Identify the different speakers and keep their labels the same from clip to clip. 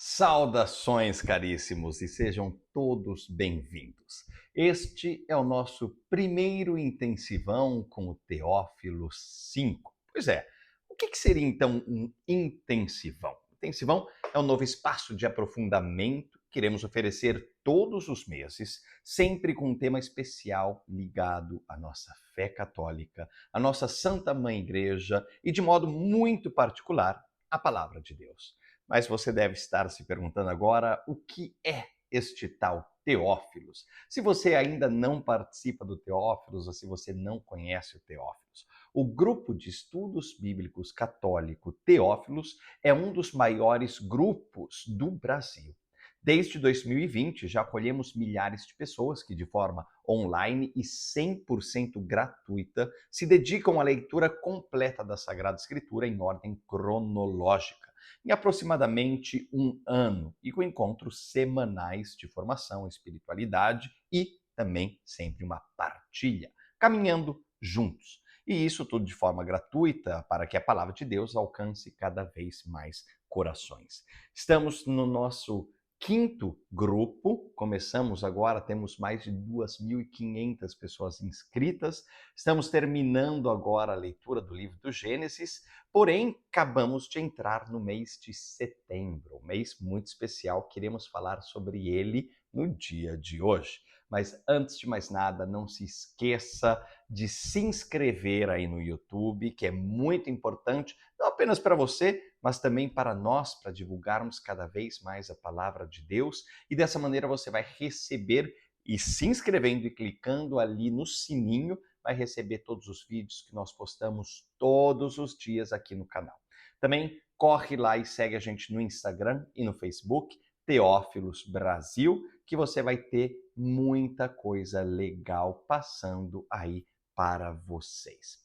Speaker 1: Saudações, caríssimos, e sejam todos bem-vindos. Este é o nosso primeiro intensivão com o Teófilo 5. Pois é, o que seria então um intensivão? Intensivão é um novo espaço de aprofundamento que queremos oferecer todos os meses, sempre com um tema especial ligado à nossa fé católica, à nossa Santa Mãe Igreja e, de modo muito particular, à Palavra de Deus. Mas você deve estar se perguntando agora o que é este tal Teófilos. Se você ainda não participa do Teófilos ou se você não conhece o Teófilos, o grupo de estudos bíblicos católico Teófilos é um dos maiores grupos do Brasil. Desde 2020, já acolhemos milhares de pessoas que, de forma online e 100% gratuita, se dedicam à leitura completa da Sagrada Escritura em ordem cronológica em aproximadamente um ano e com encontros semanais de formação, espiritualidade e também sempre uma partilha, caminhando juntos. E isso tudo de forma gratuita para que a palavra de Deus alcance cada vez mais corações. Estamos no nosso quinto grupo, começamos agora, temos mais de 2.500 pessoas inscritas, estamos terminando agora a leitura do livro do Gênesis, porém, acabamos de entrar no mês de setembro, um mês muito especial, queremos falar sobre ele no dia de hoje. Mas antes de mais nada, não se esqueça de se inscrever aí no YouTube, que é muito importante, não apenas para você, mas também para nós, para divulgarmos cada vez mais a palavra de Deus. E dessa maneira você vai receber, e se inscrevendo e clicando ali no sininho, vai receber todos os vídeos que nós postamos todos os dias aqui no canal. Também corre lá e segue a gente no Instagram e no Facebook, Teófilos Brasil, que você vai ter muita coisa legal passando aí para vocês.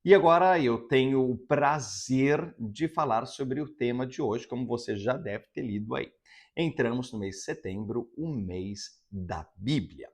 Speaker 1: E agora eu tenho o prazer de falar sobre o tema de hoje, como você já deve ter lido aí. Entramos no mês de setembro, o mês da Bíblia.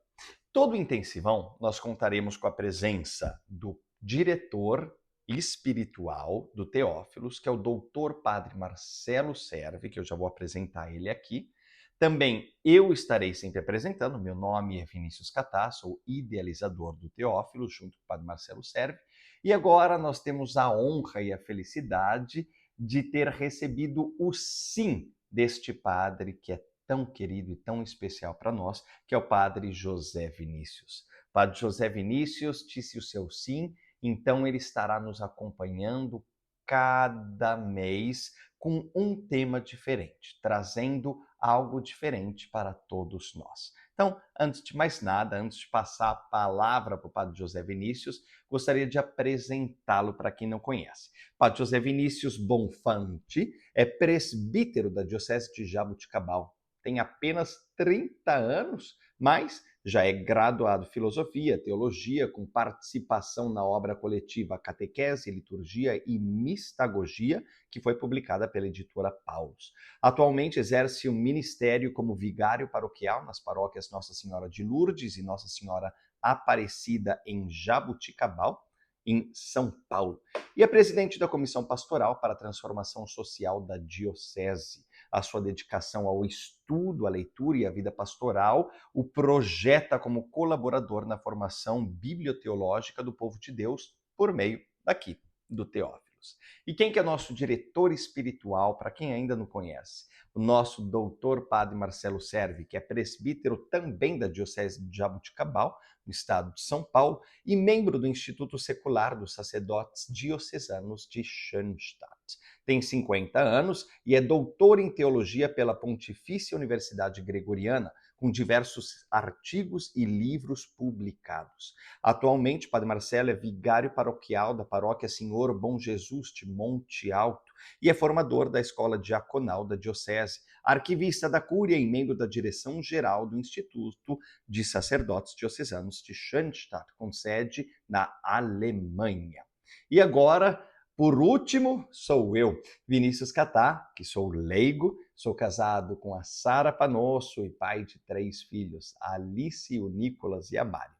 Speaker 1: Todo intensivão, nós contaremos com a presença do diretor espiritual do Teófilos, que é o doutor Padre Marcelo Servi, que eu já vou apresentar ele aqui. Também eu estarei sempre apresentando, meu nome é Vinícius Catá, sou idealizador do Teófilos, junto com o Padre Marcelo Servi. E agora nós temos a honra e a felicidade de ter recebido o sim deste padre, que é tão querido e tão especial para nós, que é o Padre José Vinícius. Padre José Vinícius disse o seu sim, então ele estará nos acompanhando cada mês com um tema diferente, trazendo algo diferente para todos nós. Então, antes de mais nada, antes de passar a palavra para o Padre José Vinícius, gostaria de apresentá-lo para quem não conhece. Padre José Vinícius Bonfante é presbítero da Diocese de Jaboticabal. Tem apenas 30 anos, mas já é graduado em filosofia, teologia, com participação na obra coletiva Catequese, Liturgia e Mistagogia, que foi publicada pela editora Paulus. Atualmente exerce um ministério como vigário paroquial nas paróquias Nossa Senhora de Lourdes e Nossa Senhora Aparecida em Jaboticabal, em São Paulo. E é presidente da Comissão Pastoral para a Transformação Social da Diocese. A sua dedicação ao estudo, à leitura e à vida pastoral o projeta como colaborador na formação biblioteológica do povo de Deus por meio daqui, do Teófilos. E quem que é nosso diretor espiritual, para quem ainda não conhece? O nosso doutor Padre Marcelo Servi, que é presbítero também da Diocese de Jaboticabal, no estado de São Paulo, e membro do Instituto Secular dos Sacerdotes Diocesanos de Schoenstatt. Tem 50 anos e é doutor em teologia pela Pontifícia Universidade Gregoriana, com diversos artigos e livros publicados. Atualmente, Padre Marcelo é vigário paroquial da paróquia Senhor Bom Jesus de Monte Alto e é formador da Escola Diaconal da Diocese, arquivista da Cúria e membro da direção-geral do Instituto de Sacerdotes Diocesanos de Schoenstatt, com sede na Alemanha. E agora, por último, sou eu, Vinícius Catá, que sou leigo, sou casado com a Sara Panosso e pai de 3 filhos, a Alice, o Nicolas e a Mari.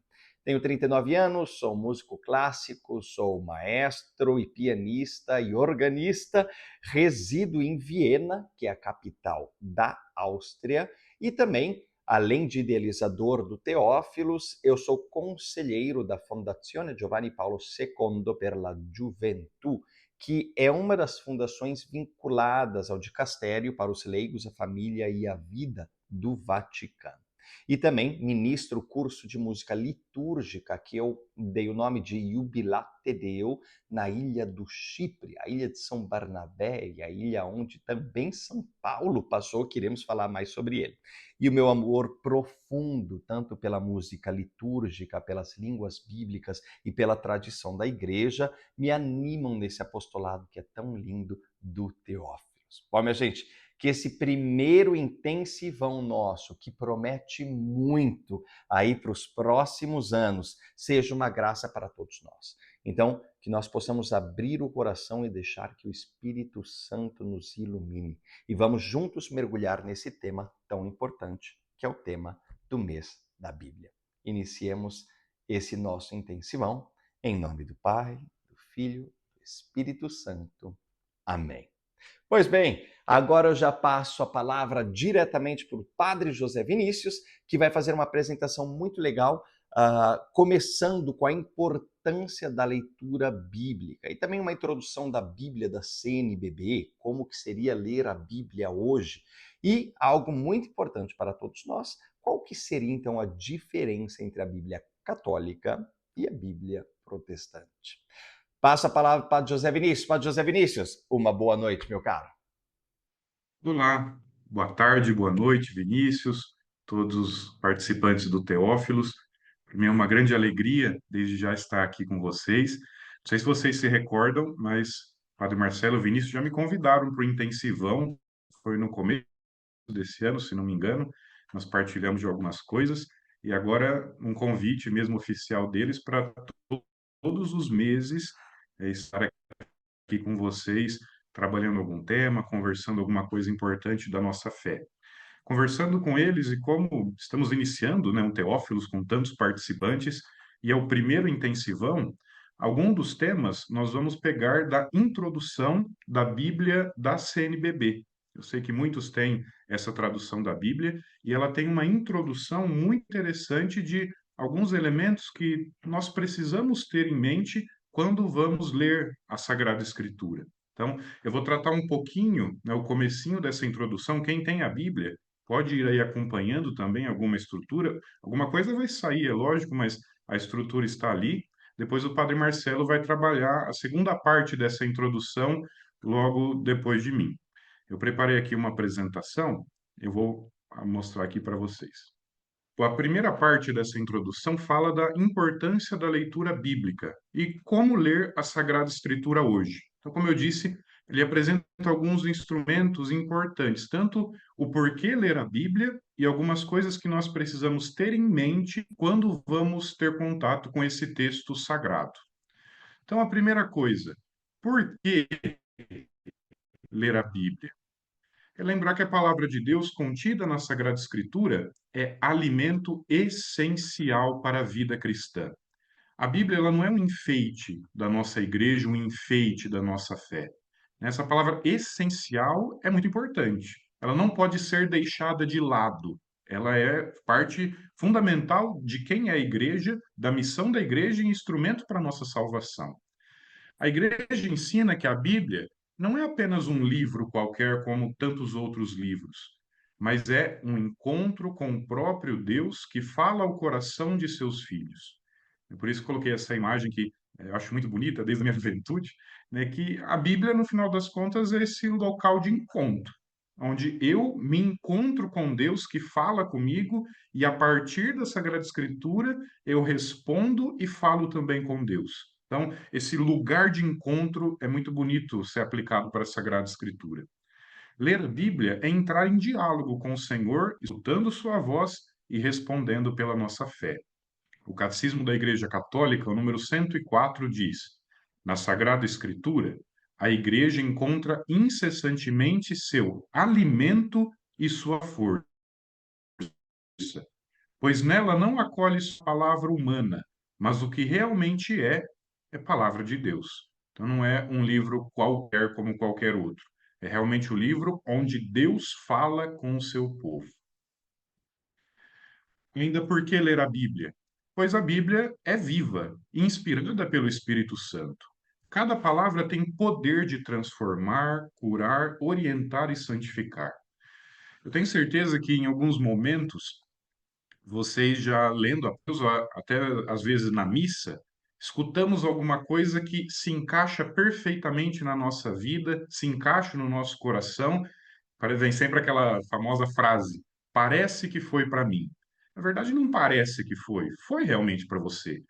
Speaker 1: Tenho 39 anos, sou músico clássico, sou maestro e pianista e organista, resido em Viena, que é a capital da Áustria, e também, além de idealizador do Teófilos, eu sou conselheiro da Fondazione Giovanni Paolo II per la Gioventù, que é uma das fundações vinculadas ao dicastério para os leigos, a família e a vida do Vaticano. E também ministro o curso de música litúrgica, que eu dei o nome de Jubilate Deo, na ilha do Chipre, a ilha de São Barnabé, e a ilha onde também São Paulo passou, queremos falar mais sobre ele. E o meu amor profundo, tanto pela música litúrgica, pelas línguas bíblicas e pela tradição da igreja, me animam nesse apostolado que é tão lindo do Teófilos. Bom, minha gente, que esse primeiro intensivão nosso, que promete muito aí para os próximos anos, seja uma graça para todos nós. Então, que nós possamos abrir o coração e deixar que o Espírito Santo nos ilumine. E vamos juntos mergulhar nesse tema tão importante, que é o tema do mês da Bíblia. Iniciemos esse nosso intensivão em nome do Pai, do Filho, do Espírito Santo. Amém. Pois bem, agora eu já passo a palavra diretamente para o Padre José Vinícius, que vai fazer uma apresentação muito legal, começando com a importância da leitura bíblica e também uma introdução da Bíblia da CNBB, como que seria ler a Bíblia hoje, e algo muito importante para todos nós, qual que seria então a diferença entre a Bíblia católica e a Bíblia protestante. Passo a palavra para o Padre José Vinícius. Padre José Vinícius, uma boa noite, meu caro.
Speaker 2: Olá, boa tarde, boa noite, Vinícius, todos os participantes do Teófilos. Para mim é uma grande alegria desde já estar aqui com vocês. Não sei se vocês se recordam, mas Padre Marcelo e Vinícius já me convidaram para o intensivão, foi no começo desse ano, se não me engano, nós partilhamos de algumas coisas, e agora um convite mesmo oficial deles para todos os meses estar aqui com vocês, trabalhando algum tema, conversando alguma coisa importante da nossa fé. Conversando com eles e como estamos iniciando, né, um Teófilos com tantos participantes, e é o primeiro intensivão, algum dos temas nós vamos pegar da introdução da Bíblia da CNBB. Eu sei que muitos têm essa tradução da Bíblia, e ela tem uma introdução muito interessante de alguns elementos que nós precisamos ter em mente quando vamos ler a Sagrada Escritura. Então, eu vou tratar um pouquinho, né, o comecinho dessa introdução. Quem tem a Bíblia pode ir aí acompanhando também alguma estrutura. Alguma coisa vai sair, é lógico, mas a estrutura está ali. Depois o Padre Marcelo vai trabalhar a segunda parte dessa introdução logo depois de mim. Eu preparei aqui uma apresentação, eu vou mostrar aqui para vocês. A primeira parte dessa introdução fala da importância da leitura bíblica e como ler a Sagrada Escritura hoje. Então, como eu disse, ele apresenta alguns instrumentos importantes, tanto o porquê ler a Bíblia e algumas coisas que nós precisamos ter em mente quando vamos ter contato com esse texto sagrado. Então, a primeira coisa, por que ler a Bíblia? É lembrar que a palavra de Deus contida na Sagrada Escritura é alimento essencial para a vida cristã. A Bíblia ela não é um enfeite da nossa igreja, um enfeite da nossa fé. Essa palavra essencial é muito importante. Ela não pode ser deixada de lado. Ela é parte fundamental de quem é a igreja, da missão da igreja e instrumento para a nossa salvação. A igreja ensina que a Bíblia não é apenas um livro qualquer como tantos outros livros, mas é um encontro com o próprio Deus que fala ao coração de seus filhos. É por isso que coloquei essa imagem que eu acho muito bonita desde a minha juventude, né, que a Bíblia, no final das contas, é esse local de encontro, onde eu me encontro com Deus que fala comigo e a partir da Sagrada Escritura eu respondo e falo também com Deus. Então, esse lugar de encontro é muito bonito ser aplicado para a Sagrada Escritura. Ler a Bíblia é entrar em diálogo com o Senhor, escutando sua voz e respondendo pela nossa fé. O Catecismo da Igreja Católica, o número 104, diz: na Sagrada Escritura, a Igreja encontra incessantemente seu alimento e sua força, pois nela não acolhe sua palavra humana, mas o que realmente é palavra de Deus. Então não é um livro qualquer como qualquer outro. É realmente o livro onde Deus fala com o seu povo. Ainda por que ler a Bíblia? Pois a Bíblia é viva, inspirada pelo Espírito Santo. Cada palavra tem poder de transformar, curar, orientar e santificar. Eu tenho certeza que em alguns momentos vocês já lendo a Deus, até às vezes na missa, escutamos alguma coisa que se encaixa perfeitamente na nossa vida, se encaixa no nosso coração. Vem sempre aquela famosa frase: parece que foi para mim. Na verdade, não parece que foi realmente para você.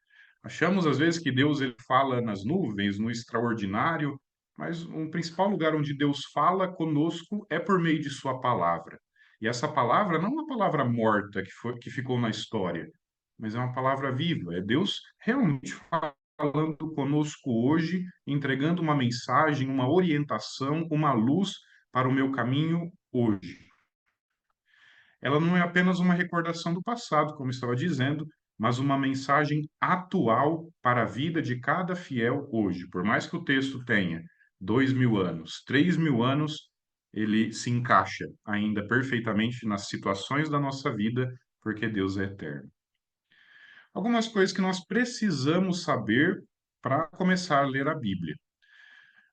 Speaker 2: Achamos às vezes que Deus ele fala nas nuvens, no extraordinário, mas o principal lugar onde Deus fala conosco é por meio de sua palavra. E essa palavra não é uma palavra morta que ficou na história, mas é uma palavra viva. É Deus realmente falando conosco hoje, entregando uma mensagem, uma orientação, uma luz para o meu caminho hoje. Ela não é apenas uma recordação do passado, como estava dizendo, mas uma mensagem atual para a vida de cada fiel hoje. Por mais que o texto tenha 2.000 anos, 3.000 anos, ele se encaixa ainda perfeitamente nas situações da nossa vida, porque Deus é eterno. Algumas coisas que nós precisamos saber para começar a ler a Bíblia.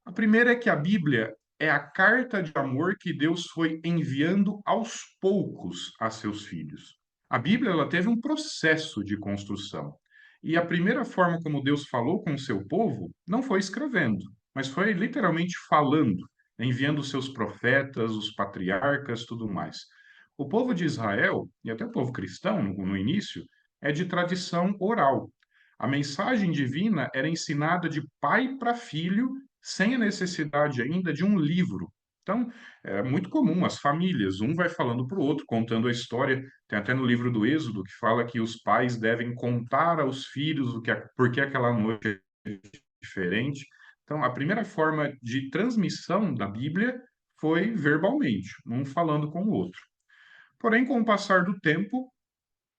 Speaker 2: A primeira é que a Bíblia é a carta de amor que Deus foi enviando aos poucos a seus filhos. A Bíblia ela teve um processo de construção. E a primeira forma como Deus falou com o seu povo não foi escrevendo, mas foi literalmente falando, enviando os seus profetas, os patriarcas, tudo mais. O povo de Israel, e até o povo cristão no início, é de tradição oral. A mensagem divina era ensinada de pai para filho sem a necessidade ainda de um livro. Então, é muito comum as famílias, um vai falando para o outro, contando a história. Tem até no livro do Êxodo que fala que os pais devem contar aos filhos por que aquela noite é diferente. Então, a primeira forma de transmissão da Bíblia foi verbalmente, um falando com o outro. Porém, com o passar do tempo,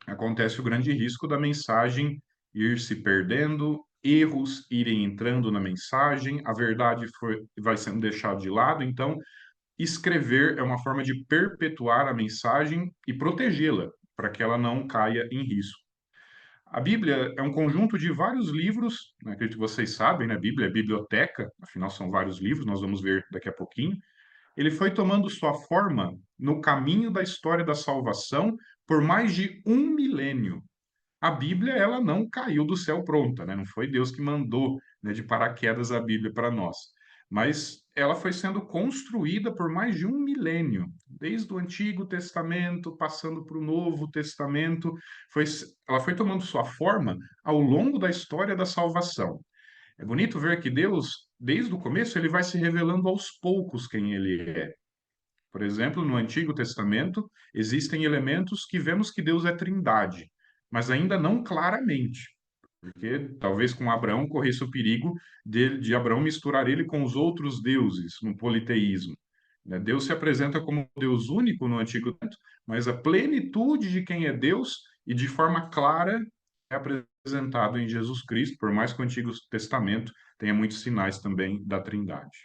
Speaker 2: acontece o grande risco da mensagem ir se perdendo, erros irem entrando na mensagem, a verdade vai sendo deixada de lado. Então, escrever é uma forma de perpetuar a mensagem e protegê-la, para que ela não caia em risco. A Bíblia é um conjunto de vários livros, né, acredito que vocês sabem, né? A Bíblia é biblioteca, afinal são vários livros, nós vamos ver daqui a pouquinho. Ele foi tomando sua forma no caminho da história da salvação por mais de 1 milênio. A Bíblia ela não caiu do céu pronta, né? Não foi Deus que mandou, né, de paraquedas a Bíblia para nós, mas ela foi sendo construída por mais de 1 milênio, desde o Antigo Testamento, passando para o Novo Testamento, foi, ela foi tomando sua forma ao longo da história da salvação. É bonito ver que Deus, desde o começo, ele vai se revelando aos poucos quem ele é. Por exemplo, no Antigo Testamento, existem elementos que vemos que Deus é trindade, mas ainda não claramente, porque talvez com Abraão corresse o perigo de Abraão misturar ele com os outros deuses, no politeísmo. Né? Deus se apresenta como Deus único no Antigo Testamento, mas a plenitude de quem é Deus e de forma clara é apresentado em Jesus Cristo, por mais que o Antigo Testamento tenha muitos sinais também da trindade.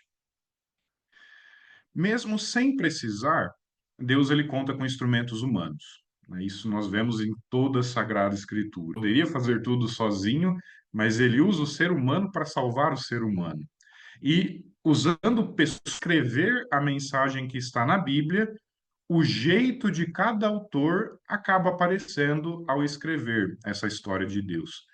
Speaker 2: Mesmo sem precisar, Deus ele conta com instrumentos humanos, né? Isso nós vemos em toda a Sagrada Escritura. Poderia fazer tudo sozinho, mas ele usa o ser humano para salvar o ser humano. E usando escrever a mensagem que está na Bíblia, o jeito de cada autor acaba aparecendo ao escrever essa história de Deus.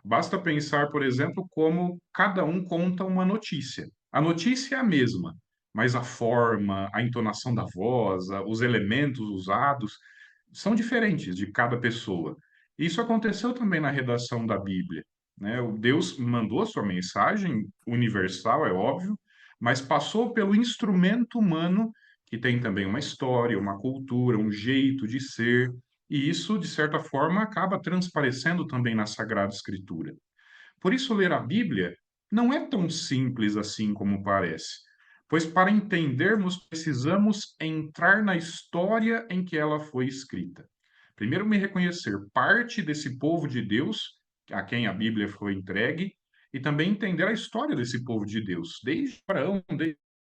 Speaker 2: Basta pensar, por exemplo, como cada um conta uma notícia. A notícia é a mesma, mas a forma, a entonação da voz, os elementos usados são diferentes de cada pessoa. Isso aconteceu também na redação da Bíblia, né? O Deus mandou a sua mensagem universal, é óbvio, mas passou pelo instrumento humano que tem também uma história, uma cultura, um jeito de ser, e isso, de certa forma, acaba transparecendo também na Sagrada Escritura. Por isso, ler a Bíblia não é tão simples assim como parece, pois para entendermos, precisamos entrar na história em que ela foi escrita. Primeiro, me reconhecer parte desse povo de Deus a quem a Bíblia foi entregue, e também entender a história desse povo de Deus, desde Abraão,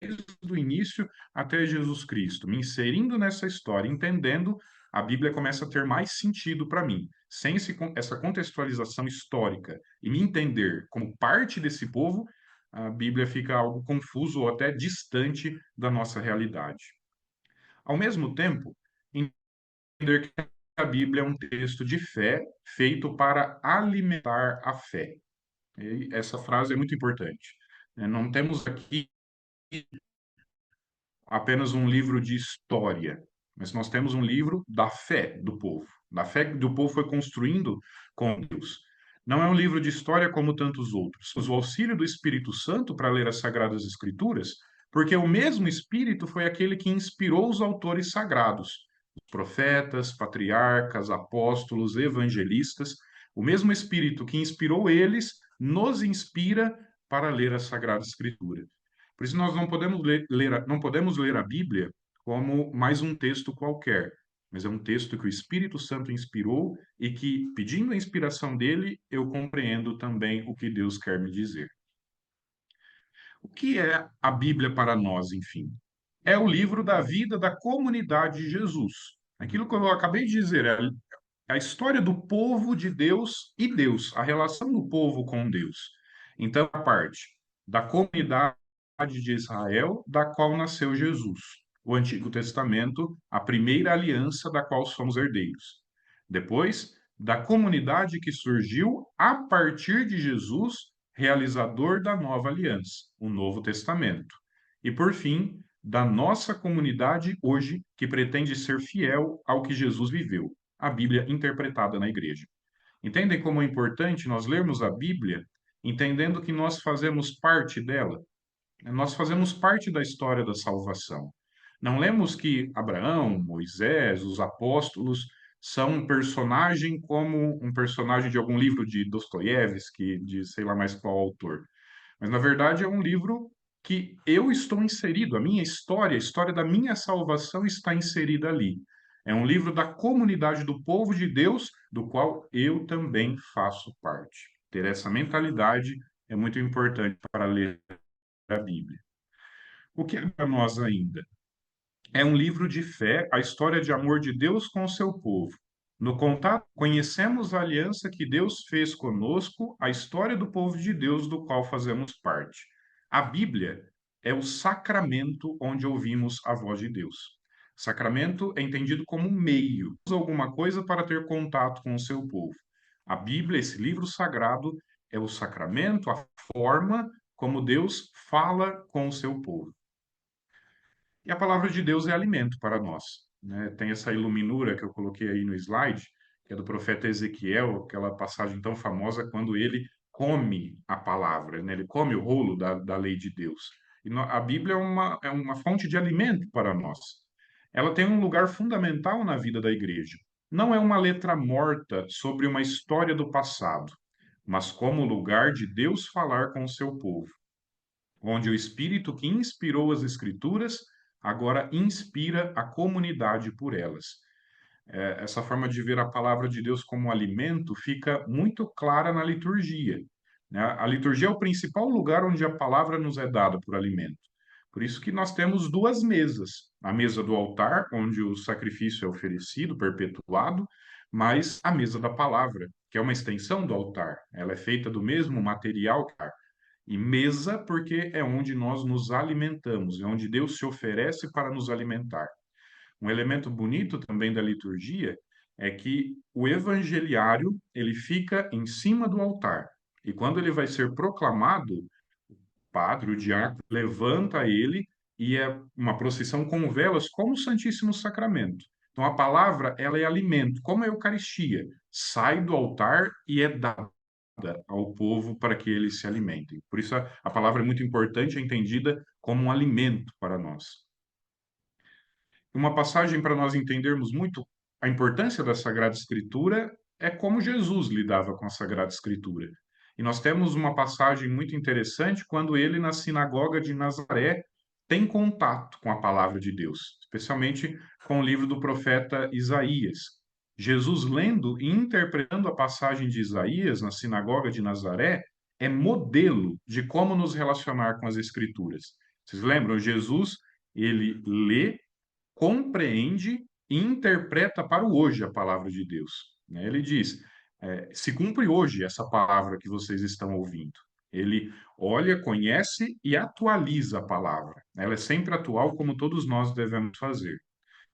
Speaker 2: desde o início até Jesus Cristo. Me inserindo nessa história, entendendo, a Bíblia começa a ter mais sentido para mim. Sem essa contextualização histórica e me entender como parte desse povo, a Bíblia fica algo confuso ou até distante da nossa realidade. Ao mesmo tempo, entender que a Bíblia é um texto de fé feito para alimentar a fé. E essa frase é muito importante. Não temos aqui apenas um livro de história, mas nós temos um livro da fé do povo. Da fé que o povo foi construindo com Deus. Não é um livro de história como tantos outros. Temos o auxílio do Espírito Santo para ler as Sagradas Escrituras, porque o mesmo Espírito foi aquele que inspirou os autores sagrados, os profetas, patriarcas, apóstolos, evangelistas. O mesmo Espírito que inspirou eles nos inspira para ler a Sagrada Escritura. Por isso nós não podemos ler a Bíblia como mais um texto qualquer, mas é um texto que o Espírito Santo inspirou e que, pedindo a inspiração dele, eu compreendo também o que Deus quer me dizer. O que é a Bíblia para nós, enfim? É o livro da vida da comunidade de Jesus. Aquilo que eu acabei de dizer, é a história do povo de Deus e Deus, a relação do povo com Deus. Então, a parte da comunidade de Israel, da qual nasceu Jesus. O Antigo Testamento, a primeira aliança da qual somos herdeiros. Depois, da comunidade que surgiu a partir de Jesus, realizador da nova aliança, o Novo Testamento. E, por fim, da nossa comunidade hoje, que pretende ser fiel ao que Jesus viveu, a Bíblia interpretada na igreja. Entendem como é importante nós lermos a Bíblia, entendendo que nós fazemos parte dela? Nós fazemos parte da história da salvação. Não lemos que Abraão, Moisés, os apóstolos são um personagem como um personagem de algum livro de Dostoiévski, de sei lá mais qual autor. Mas, na verdade, é um livro que eu estou inserido, a minha história, a história da minha salvação está inserida ali. É um livro da comunidade do povo de Deus, do qual eu também faço parte. Ter essa mentalidade é muito importante para ler a Bíblia. O que é para nós ainda? É um livro de fé, a história de amor de Deus com o seu povo. No contato, conhecemos a aliança que Deus fez conosco, a história do povo de Deus do qual fazemos parte. A Bíblia é o sacramento onde ouvimos a voz de Deus. Sacramento é entendido como um meio, alguma coisa para ter contato com o seu povo. A Bíblia, esse livro sagrado, é o sacramento, a forma como Deus fala com o seu povo. E a palavra de Deus é alimento para nós, né? Tem essa iluminura que eu coloquei aí no slide, que é do profeta Ezequiel, aquela passagem tão famosa quando ele come a palavra, né? Ele come o rolo da lei de Deus. E a Bíblia é uma fonte de alimento para nós. Ela tem um lugar fundamental na vida da igreja. Não é uma letra morta sobre uma história do passado, mas como lugar de Deus falar com o seu povo, onde o Espírito que inspirou as Escrituras agora inspira a comunidade por elas. Essa forma de ver a palavra de Deus como alimento fica muito clara na liturgia, né? A liturgia é o principal lugar onde a palavra nos é dada por alimento. Por isso que nós temos duas mesas: a mesa do altar, onde o sacrifício é oferecido, perpetuado, mas a mesa da palavra, que é uma extensão do altar. Ela é feita do mesmo material que o altar. E mesa, porque é onde nós nos alimentamos, é onde Deus se oferece para nos alimentar. Um elemento bonito também da liturgia é que o evangeliário, ele fica em cima do altar. E quando ele vai ser proclamado, o padre, o diácono, levanta ele e é uma procissão com velas, como o Santíssimo Sacramento. Então a palavra, ela é alimento, como a Eucaristia, sai do altar e é dada ao povo para que eles se alimentem. Por isso a palavra é muito importante, é entendida como um alimento para nós. Uma passagem para nós entendermos muito a importância da Sagrada Escritura é como Jesus lidava com a Sagrada Escritura. E nós temos uma passagem muito interessante quando ele, na sinagoga de Nazaré, tem contato com a palavra de Deus, especialmente com o livro do profeta Isaías. Jesus lendo e interpretando a passagem de Isaías na sinagoga de Nazaré é modelo de como nos relacionar com as Escrituras. Vocês lembram? Jesus, ele lê, compreende e interpreta para o hoje a palavra de Deus, né? Ele diz: se cumpre hoje essa palavra que vocês estão ouvindo. Ele olha, conhece e atualiza a palavra. Ela é sempre atual, como todos nós devemos fazer.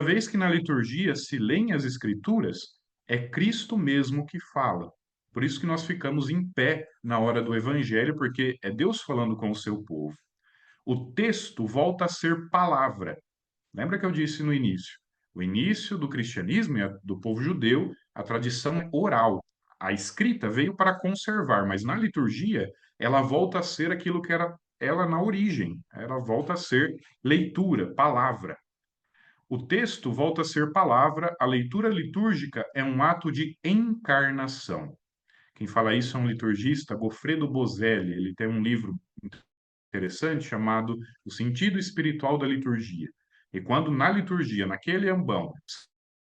Speaker 2: Uma vez que na liturgia se leem as Escrituras, é Cristo mesmo que fala. Por isso que nós ficamos em pé na hora do Evangelho, porque é Deus falando com o seu povo. O texto volta a ser palavra. Lembra que eu disse no início? O início do cristianismo e do povo judeu, a tradição é oral. A escrita veio para conservar, mas na liturgia ela volta a ser aquilo que era ela na origem. Ela volta a ser leitura, palavra. O texto volta a ser palavra, a leitura litúrgica é um ato de encarnação. Quem fala isso é um liturgista, Goffredo Bozelli. Ele tem um livro interessante chamado O Sentido Espiritual da Liturgia. E quando na liturgia, naquele ambão,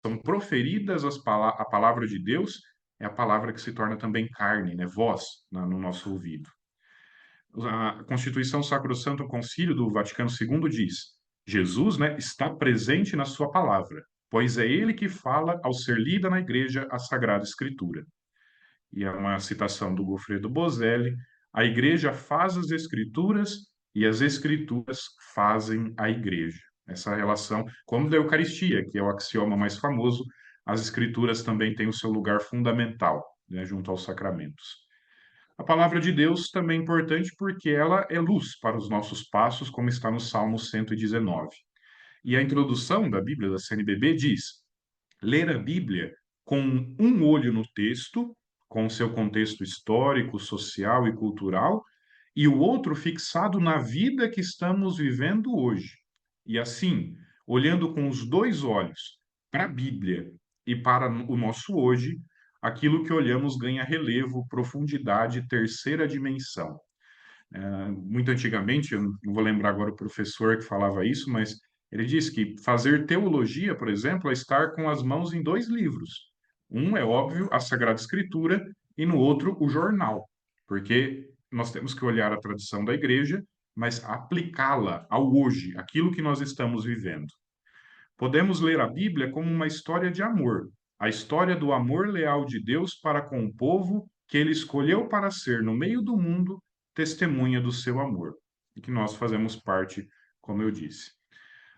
Speaker 2: são proferidas a palavra de Deus, é a palavra que se torna também carne, né? Voz no nosso ouvido. A Constituição Sacrosanto Concílio do Vaticano II diz: Jesus, né, está presente na sua palavra, pois é ele que fala ao ser lida na igreja a Sagrada Escritura. E é uma citação do Goffredo Bozelli: a igreja faz as escrituras e as escrituras fazem a igreja. Essa relação, como da Eucaristia, que é o axioma mais famoso, as escrituras também têm o seu lugar fundamental, né, junto aos sacramentos. A palavra de Deus também é importante porque ela é luz para os nossos passos, como está no Salmo 119. E a introdução da Bíblia da CNBB diz: ler a Bíblia com um olho no texto, com seu contexto histórico, social e cultural, e o outro fixado na vida que estamos vivendo hoje. E assim, olhando com os dois olhos para a Bíblia e para o nosso hoje, aquilo que olhamos ganha relevo, profundidade, terceira dimensão. Muito antigamente, eu não vou lembrar agora o professor que falava isso, mas ele disse que fazer teologia, por exemplo, é estar com as mãos em dois livros. Um é óbvio, a Sagrada Escritura, e no outro, o jornal, porque nós temos que olhar a tradição da igreja, mas aplicá-la ao hoje, aquilo que nós estamos vivendo. Podemos ler a Bíblia como uma história de amor, a história do amor leal de Deus para com o povo que ele escolheu para ser, no meio do mundo, testemunha do seu amor, e que nós fazemos parte, como eu disse.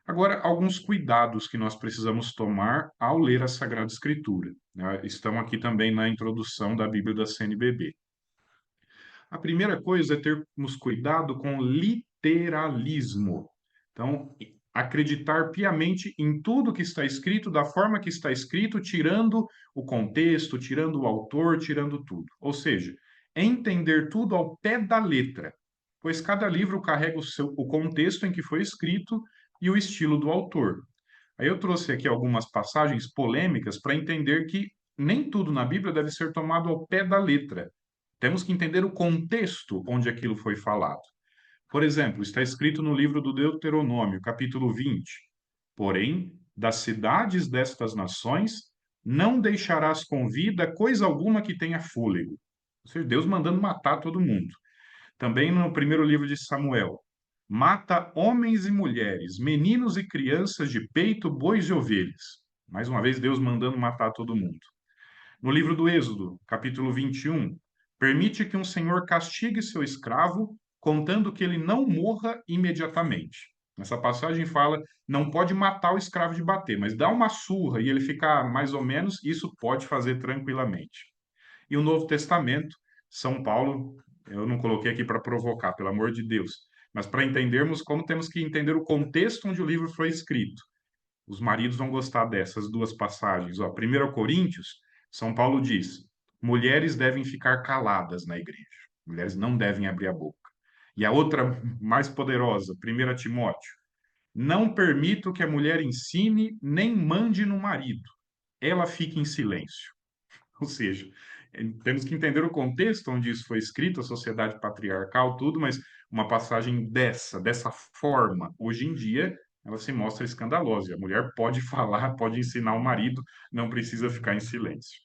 Speaker 2: Agora, alguns cuidados que nós precisamos tomar ao ler a Sagrada Escritura, né? Estão aqui também na introdução da Bíblia da CNBB. A primeira coisa é termos cuidado com literalismo. Então, acreditar piamente em tudo que está escrito, da forma que está escrito, tirando o contexto, tirando o autor, tirando tudo. Ou seja, entender tudo ao pé da letra, pois cada livro carrega o contexto em que foi escrito e o estilo do autor. Aí eu trouxe aqui algumas passagens polêmicas para entender que nem tudo na Bíblia deve ser tomado ao pé da letra. Temos que entender o contexto onde aquilo foi falado. Por exemplo, está escrito no livro do Deuteronômio, capítulo 20: porém, das cidades destas nações, não deixarás com vida coisa alguma que tenha fôlego. Ou seja, Deus mandando matar todo mundo. Também no primeiro livro de Samuel: mata homens e mulheres, meninos e crianças de peito, bois e ovelhas. Mais uma vez, Deus mandando matar todo mundo. No livro do Êxodo, capítulo 21, permite que um senhor castigue seu escravo, contando que ele não morra imediatamente. Essa passagem fala, não pode matar o escravo de bater, mas dá uma surra e ele ficar mais ou menos, isso pode fazer tranquilamente. E o Novo Testamento, São Paulo, eu não coloquei aqui para provocar, pelo amor de Deus, mas para entendermos como temos que entender o contexto onde o livro foi escrito. Os maridos vão gostar dessas duas passagens. Ó, 1 Coríntios, São Paulo diz: mulheres devem ficar caladas na igreja. Mulheres não devem abrir a boca. E a outra mais poderosa, 1 Timóteo: não permito que a mulher ensine nem mande no marido. Ela fique em silêncio. Ou seja, temos que entender o contexto onde isso foi escrito, a sociedade patriarcal, tudo, mas uma passagem dessa forma, hoje em dia, ela se mostra escandalosa. A mulher pode falar, pode ensinar o marido, não precisa ficar em silêncio.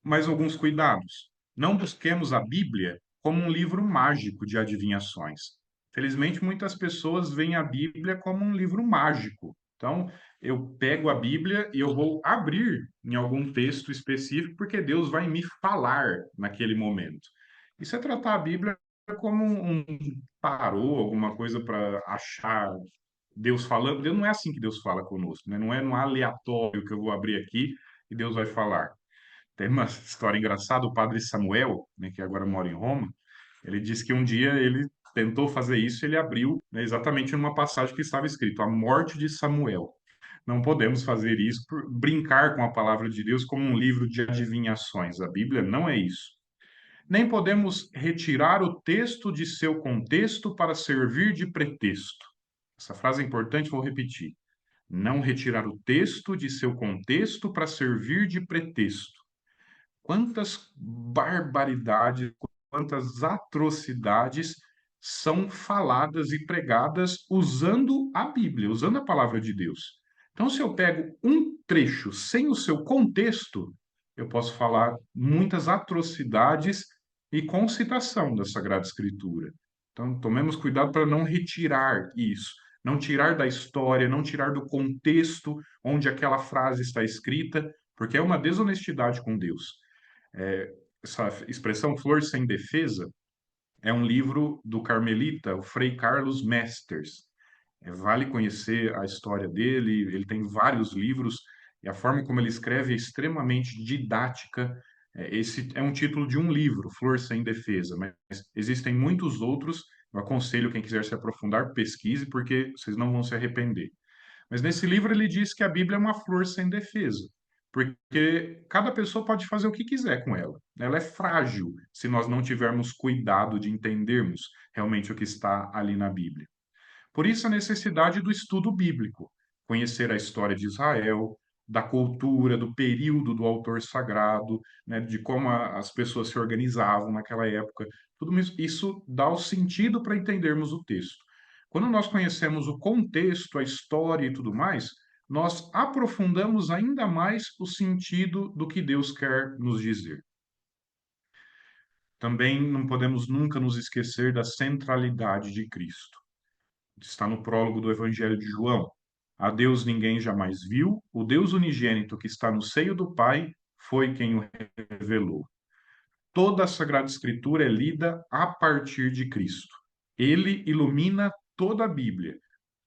Speaker 2: Mas alguns cuidados. Não busquemos a Bíblia como um livro mágico de adivinhações. Felizmente, muitas pessoas veem a Bíblia como um livro mágico. Então, eu pego a Bíblia e eu vou abrir em algum texto específico, porque Deus vai me falar naquele momento. Isso é tratar a Bíblia como um tarô, alguma coisa para achar Deus falando. Deus não é assim que Deus fala conosco, né? Não é no aleatório que eu vou abrir aqui e Deus vai falar. Tem uma história engraçada, o padre Samuel, né, que agora mora em Roma, ele disse que um dia ele tentou fazer isso, ele abriu, né, exatamente numa passagem que estava escrito, a morte de Samuel. Não podemos fazer isso por brincar com a palavra de Deus como um livro de adivinhações. A Bíblia não é isso. Nem podemos retirar o texto de seu contexto para servir de pretexto. Essa frase é importante, vou repetir. Não retirar o texto de seu contexto para servir de pretexto. Quantas barbaridades, quantas atrocidades são faladas e pregadas usando a Bíblia, usando a palavra de Deus. Então, se eu pego um trecho sem o seu contexto, eu posso falar muitas atrocidades e com citação da Sagrada Escritura. Então, tomemos cuidado para não retirar isso, não tirar da história, não tirar do contexto onde aquela frase está escrita, porque é uma desonestidade com Deus. Essa expressão flor sem defesa é um livro do carmelita, o Frei Carlos Mesters. Vale conhecer a história dele, ele tem vários livros, e a forma como ele escreve é extremamente didática. Esse é um título de um livro, Flor Sem Defesa, mas existem muitos outros. Eu aconselho quem quiser se aprofundar, pesquise, porque vocês não vão se arrepender. Mas nesse livro ele diz que a Bíblia é uma flor sem defesa, porque cada pessoa pode fazer o que quiser com ela. Ela é frágil se nós não tivermos cuidado de entendermos realmente o que está ali na Bíblia. Por isso a necessidade do estudo bíblico, conhecer a história de Israel, da cultura, do período do autor sagrado, né, de como as pessoas se organizavam naquela época. Tudo isso dá o sentido para entendermos o texto. Quando nós conhecemos o contexto, a história e tudo mais, nós aprofundamos ainda mais o sentido do que Deus quer nos dizer. Também não podemos nunca nos esquecer da centralidade de Cristo. Está no prólogo do Evangelho de João. A Deus ninguém jamais viu, o Deus unigênito que está no seio do Pai foi quem o revelou. Toda a Sagrada Escritura é lida a partir de Cristo. Ele ilumina toda a Bíblia.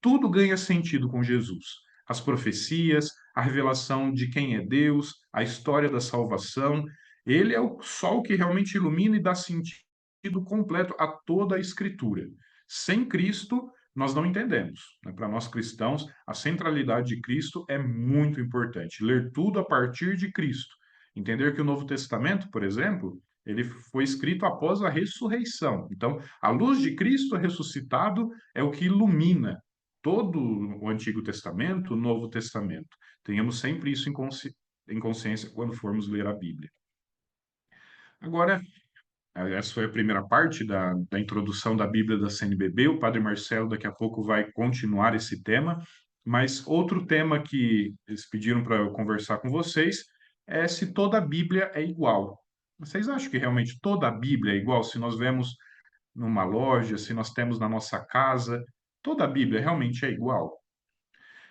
Speaker 2: Tudo ganha sentido com Jesus. As profecias, a revelação de quem é Deus, a história da salvação. Ele é o sol que realmente ilumina e dá sentido completo a toda a Escritura. Sem Cristo, nós não entendemos. Né? Para nós cristãos, a centralidade de Cristo é muito importante. Ler tudo a partir de Cristo. Entender que o Novo Testamento, por exemplo, ele foi escrito após a ressurreição. Então, a luz de Cristo ressuscitado é o que ilumina todo o Antigo Testamento, o Novo Testamento. Tenhamos sempre isso em consciência quando formos ler a Bíblia. Agora, essa foi a primeira parte da introdução da Bíblia da CNBB. O Padre Marcelo daqui a pouco vai continuar esse tema. Mas outro tema que eles pediram para eu conversar com vocês é se toda a Bíblia é igual. Vocês acham que realmente toda a Bíblia é igual? Se nós vemos numa loja, se nós temos na nossa casa, toda a Bíblia realmente é igual?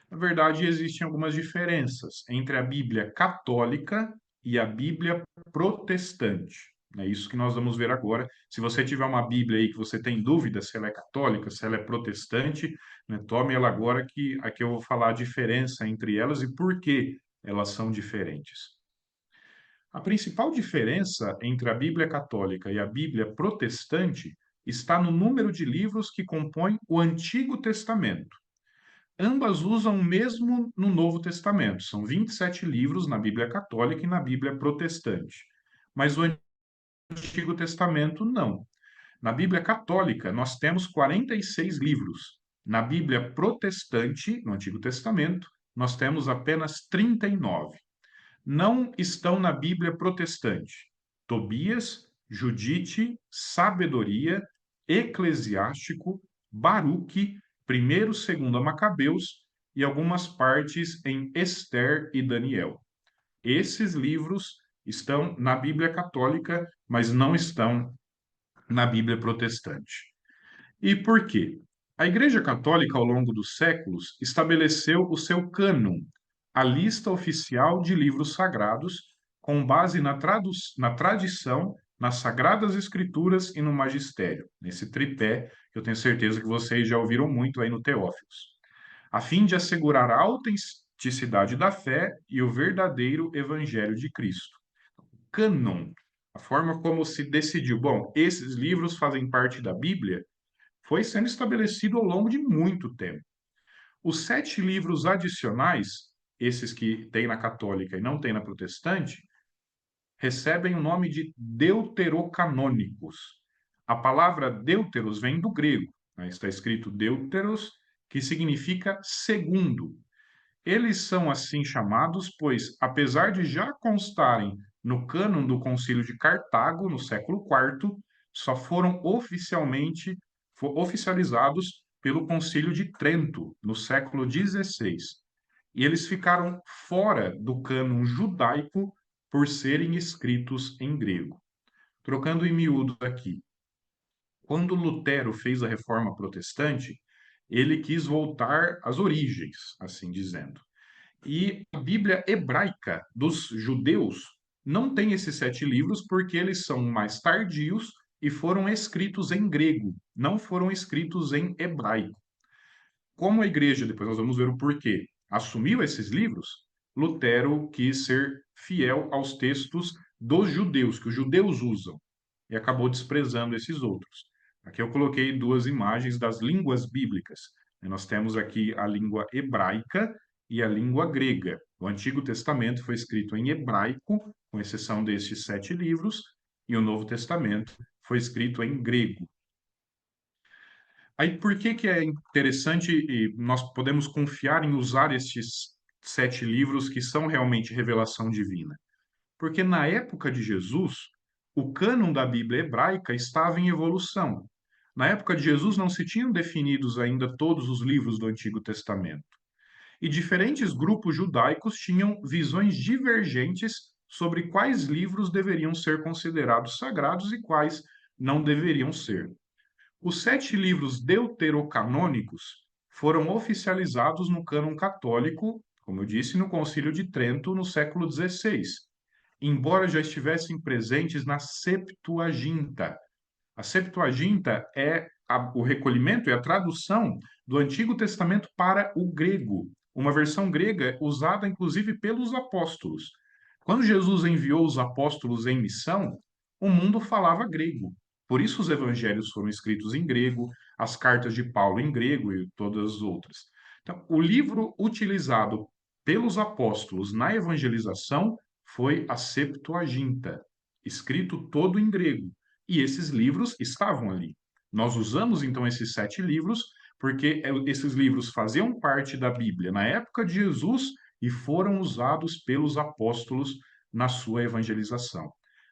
Speaker 2: Na verdade, existem algumas diferenças entre a Bíblia católica e a Bíblia protestante. É isso que nós vamos ver agora. Se você tiver uma Bíblia aí que você tem dúvida se ela é católica, se ela é protestante, né, tome ela agora que aqui eu vou falar a diferença entre elas e por que elas são diferentes. A principal diferença entre a Bíblia católica e a Bíblia protestante está no número de livros que compõem o Antigo Testamento. Ambas usam o mesmo no Novo Testamento. São 27 livros na Bíblia católica e na Bíblia protestante. Mas o Antigo Testamento não. Na Bíblia católica, nós temos 46 livros. Na Bíblia protestante, no Antigo Testamento, nós temos apenas 39. Não estão na Bíblia protestante Tobias, Judite, Sabedoria, Eclesiástico, Baruque, primeiro, segundo a Macabeus e algumas partes em Esther e Daniel. Esses livros estão na Bíblia Católica, mas não estão na Bíblia Protestante. E por quê? A Igreja Católica, ao longo dos séculos, estabeleceu o seu cânon, a lista oficial de livros sagrados, com base na tradição, nas Sagradas Escrituras e no Magistério, nesse tripé que eu tenho certeza que vocês já ouviram muito aí no Teófilos, a fim de assegurar a autenticidade da fé e o verdadeiro Evangelho de Cristo. Cânon, a forma como se decidiu, bom, esses livros fazem parte da Bíblia, foi sendo estabelecido ao longo de muito tempo. Os 7 livros adicionais, esses que tem na católica e não tem na protestante, recebem o nome de deuterocanônicos. A palavra deuteros vem do grego, né? Está escrito deuteros, que significa segundo. Eles são assim chamados, pois, apesar de já constarem no cânon do Concílio de Cartago, no século IV, só foram oficializados pelo Concílio de Trento, no século XVI. E eles ficaram fora do cânon judaico por serem escritos em grego. Trocando em miúdo aqui, quando Lutero fez a Reforma Protestante, ele quis voltar às origens, assim dizendo. E a Bíblia hebraica dos judeus não tem esses 7 livros porque eles são mais tardios e foram escritos em grego, não foram escritos em hebraico. Como a igreja, depois nós vamos ver o porquê, assumiu esses livros, Lutero quis ser fiel aos textos dos judeus, que os judeus usam, e acabou desprezando esses outros. Aqui eu coloquei 2 imagens das línguas bíblicas. Nós temos aqui a língua hebraica e a língua grega. O Antigo Testamento foi escrito em hebraico, com exceção destes 7 livros, e o Novo Testamento foi escrito em grego. Aí, por que que é interessante e nós podemos confiar em usar estes 7 livros que são realmente revelação divina? Porque na época de Jesus, o cânon da Bíblia hebraica estava em evolução. Na época de Jesus não se tinham definidos ainda todos os livros do Antigo Testamento. E diferentes grupos judaicos tinham visões divergentes sobre quais livros deveriam ser considerados sagrados e quais não deveriam ser. Os 7 livros deuterocanônicos foram oficializados no cânon católico, como eu disse, no Concílio de Trento, no século XVI, embora já estivessem presentes na Septuaginta. A Septuaginta é o recolhimento e a tradução do Antigo Testamento para o grego, uma versão grega usada inclusive pelos apóstolos. Quando Jesus enviou os apóstolos em missão, o mundo falava grego. Por isso os evangelhos foram escritos em grego, as cartas de Paulo em grego e todas as outras. Então, o livro utilizado pelos apóstolos na evangelização foi a Septuaginta, escrito todo em grego. E esses livros estavam ali. Nós usamos então esses 7 livros porque esses livros faziam parte da Bíblia na época de Jesus e foram usados pelos apóstolos na sua evangelização.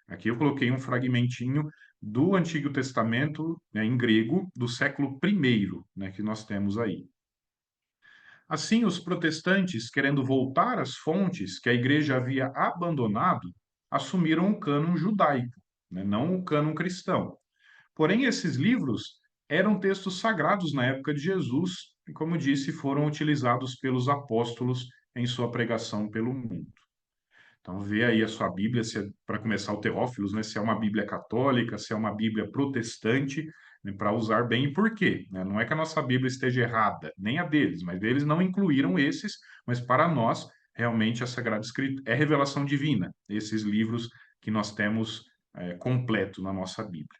Speaker 2: Aqui eu coloquei um fragmentinho do Antigo Testamento, né, em grego, do século I, né, que nós temos aí. Assim, os protestantes, querendo voltar às fontes que a igreja havia abandonado, assumiram o cânon judaico, né, não o cânon cristão. Porém, esses livros eram textos sagrados na época de Jesus e, como disse, foram utilizados pelos apóstolos em sua pregação pelo mundo. Então, vê aí a sua Bíblia, para começar o Teófilos, né, se é uma Bíblia católica, se é uma Bíblia protestante, né, para usar bem e por quê, né? Não é que a nossa Bíblia esteja errada, nem a deles, mas eles não incluíram esses, mas para nós, realmente, a Sagrada Escritura é revelação divina, esses livros que nós temos completo na nossa Bíblia.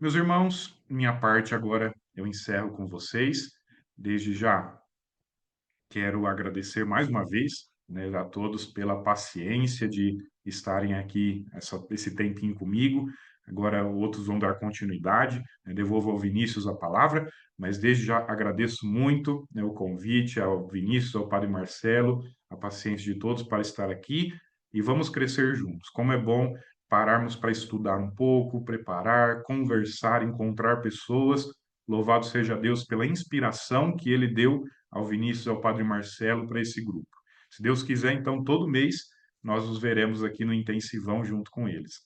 Speaker 2: Meus irmãos, minha parte agora eu encerro com vocês. Desde já quero agradecer mais uma vez, né, a todos pela paciência de estarem aqui esse tempinho comigo. Agora outros vão dar continuidade, né, devolvo ao Vinícius a palavra, mas desde já agradeço muito, né, o convite ao Vinícius, ao Padre Marcelo, a paciência de todos para estar aqui e vamos crescer juntos. Como é bom pararmos para estudar um pouco, preparar, conversar, encontrar pessoas Louvado seja Deus pela inspiração que ele deu ao Vinícius e ao Padre Marcelo para esse grupo. Se Deus quiser, então, todo mês nós os veremos aqui no Intensivão junto com eles.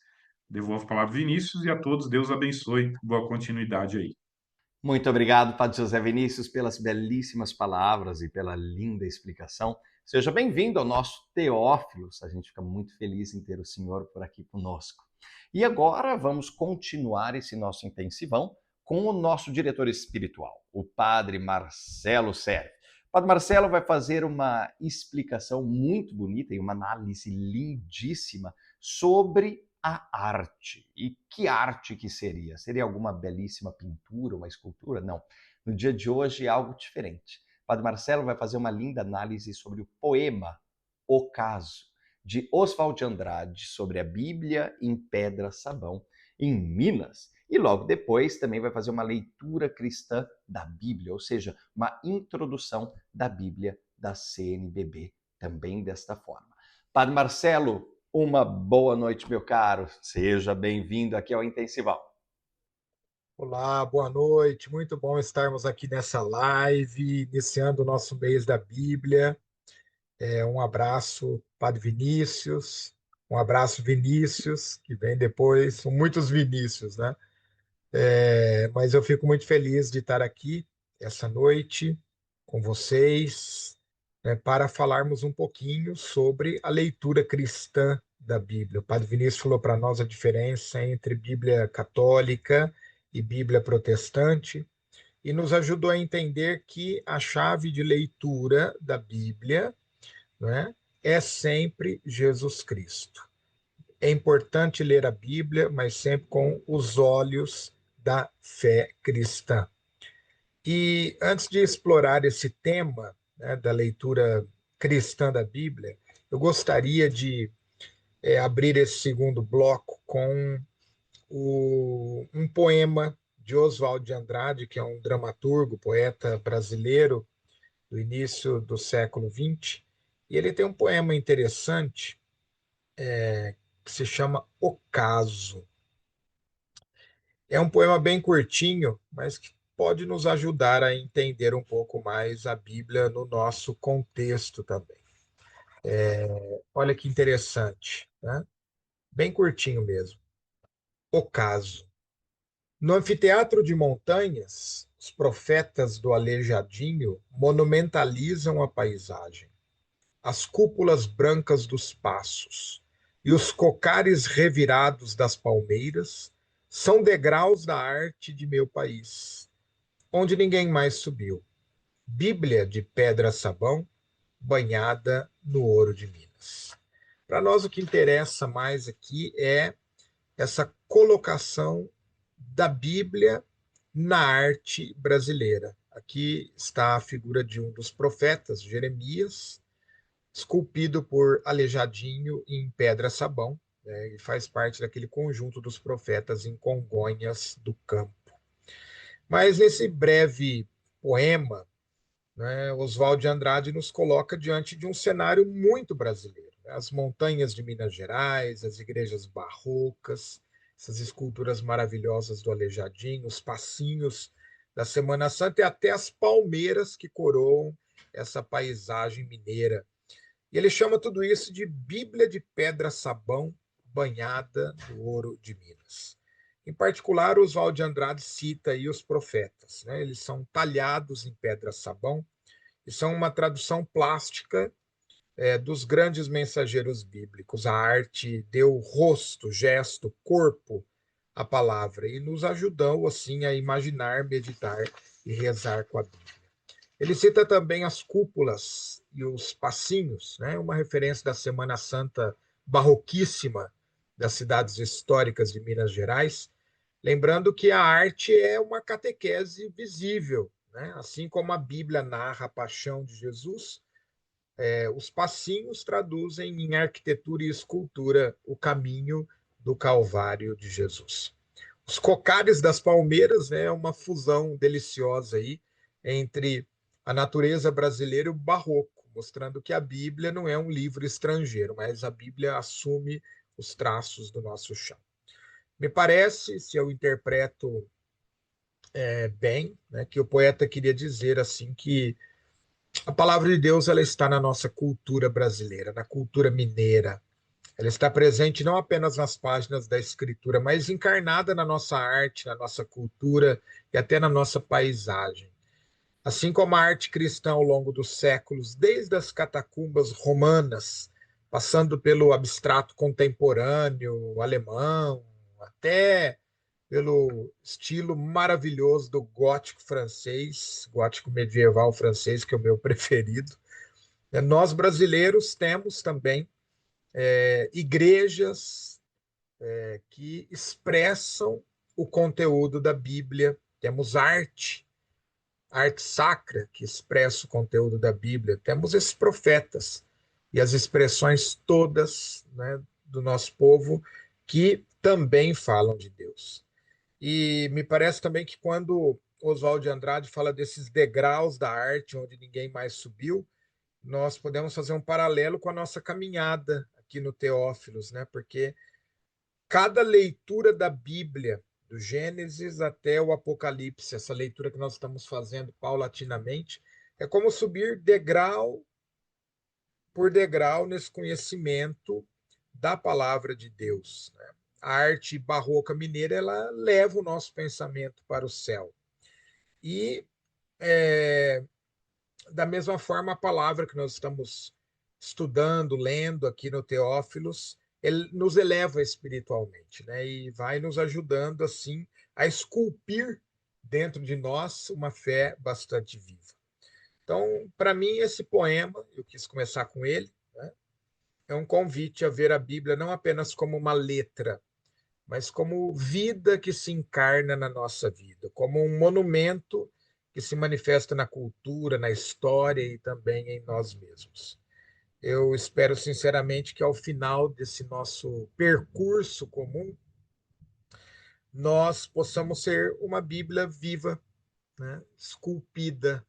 Speaker 2: Devolvo a palavra ao Vinícius e a todos, Deus abençoe. Boa continuidade aí.
Speaker 1: Muito obrigado, Padre José Vinícius, pelas belíssimas palavras e pela linda explicação. Seja bem-vindo ao nosso Teófilos. A gente fica muito feliz em ter o senhor por aqui conosco. E agora vamos continuar esse nosso intensivão com o nosso diretor espiritual, o Padre Marcelo Serve. O Padre Marcelo vai fazer uma explicação muito bonita e uma análise lindíssima sobre a arte. E que arte que seria? Seria alguma belíssima pintura, uma escultura? Não. No dia de hoje é algo diferente. O Padre Marcelo vai fazer uma linda análise sobre o poema O Caso, de Oswald de Andrade, sobre a Bíblia em Pedra Sabão, em Minas. E logo depois também vai fazer uma leitura cristã da Bíblia, ou seja, uma introdução da Bíblia da CNBB, também desta forma. Padre Marcelo, uma boa noite, meu caro. Seja bem-vindo aqui ao Intensivão.
Speaker 3: Olá, boa noite. Muito bom estarmos aqui nessa live, iniciando o nosso mês da Bíblia. Um abraço, Padre Vinícius. Um abraço, Vinícius, que vem depois. São muitos Vinícius, né? Mas eu fico muito feliz de estar aqui essa noite com vocês, né, para falarmos um pouquinho sobre a leitura cristã da Bíblia. O Padre Vinícius falou para nós a diferença entre Bíblia católica e Bíblia protestante e nos ajudou a entender que a chave de leitura da Bíblia, né, é sempre Jesus Cristo. É importante ler a Bíblia, mas sempre com os olhos da fé cristã. E antes de explorar esse tema, né, da leitura cristã da Bíblia, eu gostaria de abrir esse segundo bloco com um poema de Oswald de Andrade, que é um dramaturgo, poeta brasileiro do início do século XX. E ele tem um poema interessante que se chama O Caso. É um poema bem curtinho, mas que pode nos ajudar a entender um pouco mais a Bíblia no nosso contexto também. Olha que interessante, né? Bem curtinho mesmo. O Caso. No anfiteatro de montanhas, os profetas do Aleijadinho monumentalizam a paisagem. As cúpulas brancas dos passos e os cocares revirados das palmeiras são degraus da arte de meu país, onde ninguém mais subiu. Bíblia de pedra-sabão, banhada no ouro de Minas. Para nós, o que interessa mais aqui é essa colocação da Bíblia na arte brasileira. Aqui está a figura de um dos profetas, Jeremias, esculpido por Aleijadinho em pedra-sabão, né, e faz parte daquele conjunto dos profetas em Congonhas do Campo. Mas nesse breve poema, né, Oswald de Andrade nos coloca diante de um cenário muito brasileiro, né? As montanhas de Minas Gerais, as igrejas barrocas, essas esculturas maravilhosas do Aleijadinho, os passinhos da Semana Santa e até as palmeiras que coroam essa paisagem mineira. E ele chama tudo isso de Bíblia de pedra-sabão banhada no ouro de Minas. Em particular, Oswald de Andrade cita aí os profetas, né? Eles são talhados em pedra-sabão e são uma tradução plástica dos grandes mensageiros bíblicos. A arte deu rosto, gesto, corpo à palavra e nos ajudou assim a imaginar, meditar e rezar com a Bíblia. Ele cita também as cúpulas e os passinhos, né? Uma referência da Semana Santa barroquíssima das cidades históricas de Minas Gerais, lembrando que a arte é uma catequese visível, né? Assim como a Bíblia narra a paixão de Jesus, os passinhos traduzem em arquitetura e escultura o caminho do Calvário de Jesus. Os cocares das palmeiras, né, é uma fusão deliciosa aí entre a natureza brasileira e o barroco, mostrando que a Bíblia não é um livro estrangeiro, mas a Bíblia assume os traços do nosso chão. Me parece, se eu interpreto bem, né, que o poeta queria dizer assim que a palavra de Deus ela está na nossa cultura brasileira, na cultura mineira. Ela está presente não apenas nas páginas da Escritura, mas encarnada na nossa arte, na nossa cultura e até na nossa paisagem. Assim como a arte cristã ao longo dos séculos, desde as catacumbas romanas, passando pelo abstrato contemporâneo alemão, até pelo estilo maravilhoso do gótico francês, gótico medieval francês, que é o meu preferido. Nós brasileiros temos também igrejas que expressam o conteúdo da Bíblia, temos arte sacra que expressa o conteúdo da Bíblia, temos esses profetas e as expressões todas, né, do nosso povo que também falam de Deus. E me parece também que quando Oswald de Andrade fala desses degraus da arte onde ninguém mais subiu, nós podemos fazer um paralelo com a nossa caminhada aqui no Teófilos, né? Porque cada leitura da Bíblia, do Gênesis até o Apocalipse, essa leitura que nós estamos fazendo paulatinamente, é como subir degrau por degrau nesse conhecimento da palavra de Deus, né? A arte barroca mineira ela leva o nosso pensamento para o céu. E é, da mesma forma, a palavra que nós estamos estudando, lendo aqui no Teófilos, ele nos eleva espiritualmente, né? E vai nos ajudando, assim, a esculpir dentro de nós uma fé bastante viva. Então, para mim, esse poema, eu quis começar com ele, né? É um convite a ver a Bíblia não apenas como uma letra, mas como vida que se encarna na nossa vida, como um monumento que se manifesta na cultura, na história e também em nós mesmos. Eu espero sinceramente que ao final desse nosso percurso comum, nós possamos ser uma Bíblia viva, né? Esculpida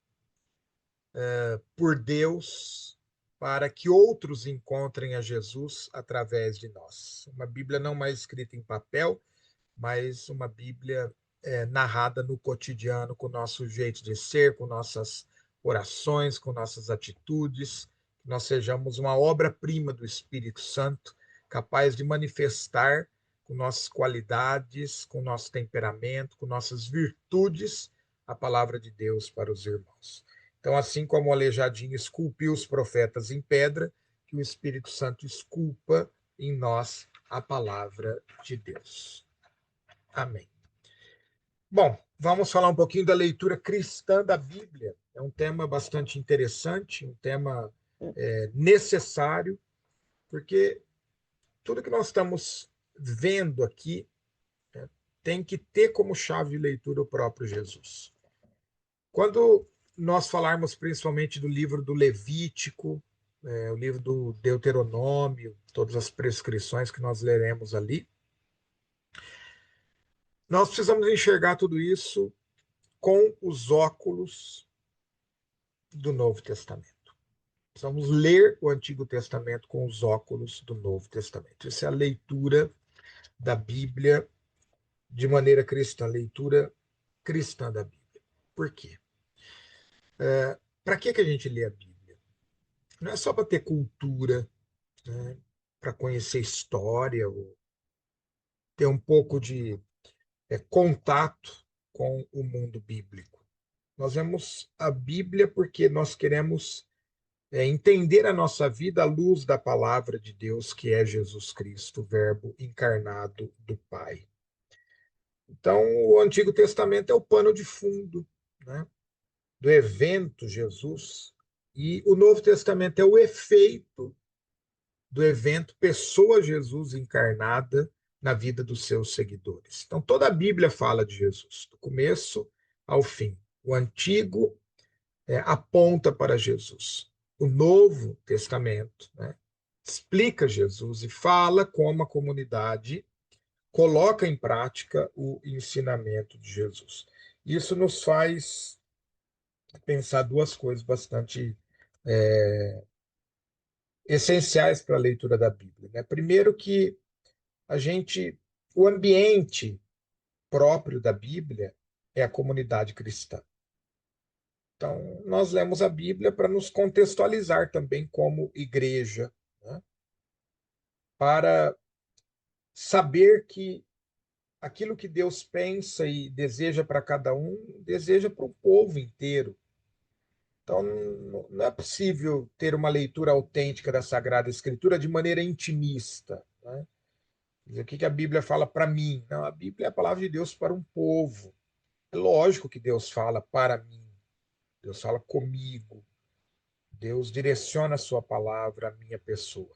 Speaker 3: por Deus, para que outros encontrem a Jesus através de nós. Uma Bíblia não mais escrita em papel, mas uma Bíblia narrada no cotidiano, com o nosso jeito de ser, com nossas orações, com nossas atitudes, que nós sejamos uma obra-prima do Espírito Santo, capaz de manifestar com nossas qualidades, com nosso temperamento, com nossas virtudes, a palavra de Deus para os irmãos. Então, assim como o Aleijadinho esculpiu os profetas em pedra, que o Espírito Santo esculpa em nós a palavra de Deus. Amém. Bom, vamos falar um pouquinho da leitura cristã da Bíblia. É um tema bastante interessante, um tema necessário, porque tudo que nós estamos vendo aqui tem que ter como chave de leitura o próprio Jesus. Quando nós falarmos principalmente do livro do Levítico, o livro do Deuteronômio, todas as prescrições que nós leremos ali, nós precisamos enxergar tudo isso com os óculos do Novo Testamento. Precisamos ler o Antigo Testamento com os óculos do Novo Testamento. Essa é a leitura da Bíblia de maneira cristã, leitura cristã da Bíblia. Por quê? Para que a gente lê a Bíblia? Não é só para ter cultura, né? Para conhecer história, ou ter um pouco de contato com o mundo bíblico. Nós vemos a Bíblia porque nós queremos entender a nossa vida à luz da palavra de Deus, que é Jesus Cristo, o Verbo encarnado do Pai. Então, o Antigo Testamento é o pano de fundo, né, do evento Jesus, e o Novo Testamento é o efeito do evento Pessoa Jesus encarnada na vida dos seus seguidores. Então, toda a Bíblia fala de Jesus, do começo ao fim. O Antigo aponta para Jesus. O Novo Testamento, né, explica Jesus e fala como a comunidade coloca em prática o ensinamento de Jesus. Isso nos faz pensar duas coisas bastante essenciais para a leitura da Bíblia, né? Primeiro que o ambiente próprio da Bíblia é a comunidade cristã. Então, nós lemos a Bíblia para nos contextualizar também como igreja, né? Para saber que aquilo que Deus pensa e deseja para cada um, deseja para o povo inteiro. Então, não é possível ter uma leitura autêntica da Sagrada Escritura de maneira intimista, né? O que a Bíblia fala para mim? Não, a Bíblia é a palavra de Deus para um povo. É lógico que Deus fala para mim, Deus fala comigo, Deus direciona a sua palavra à minha pessoa.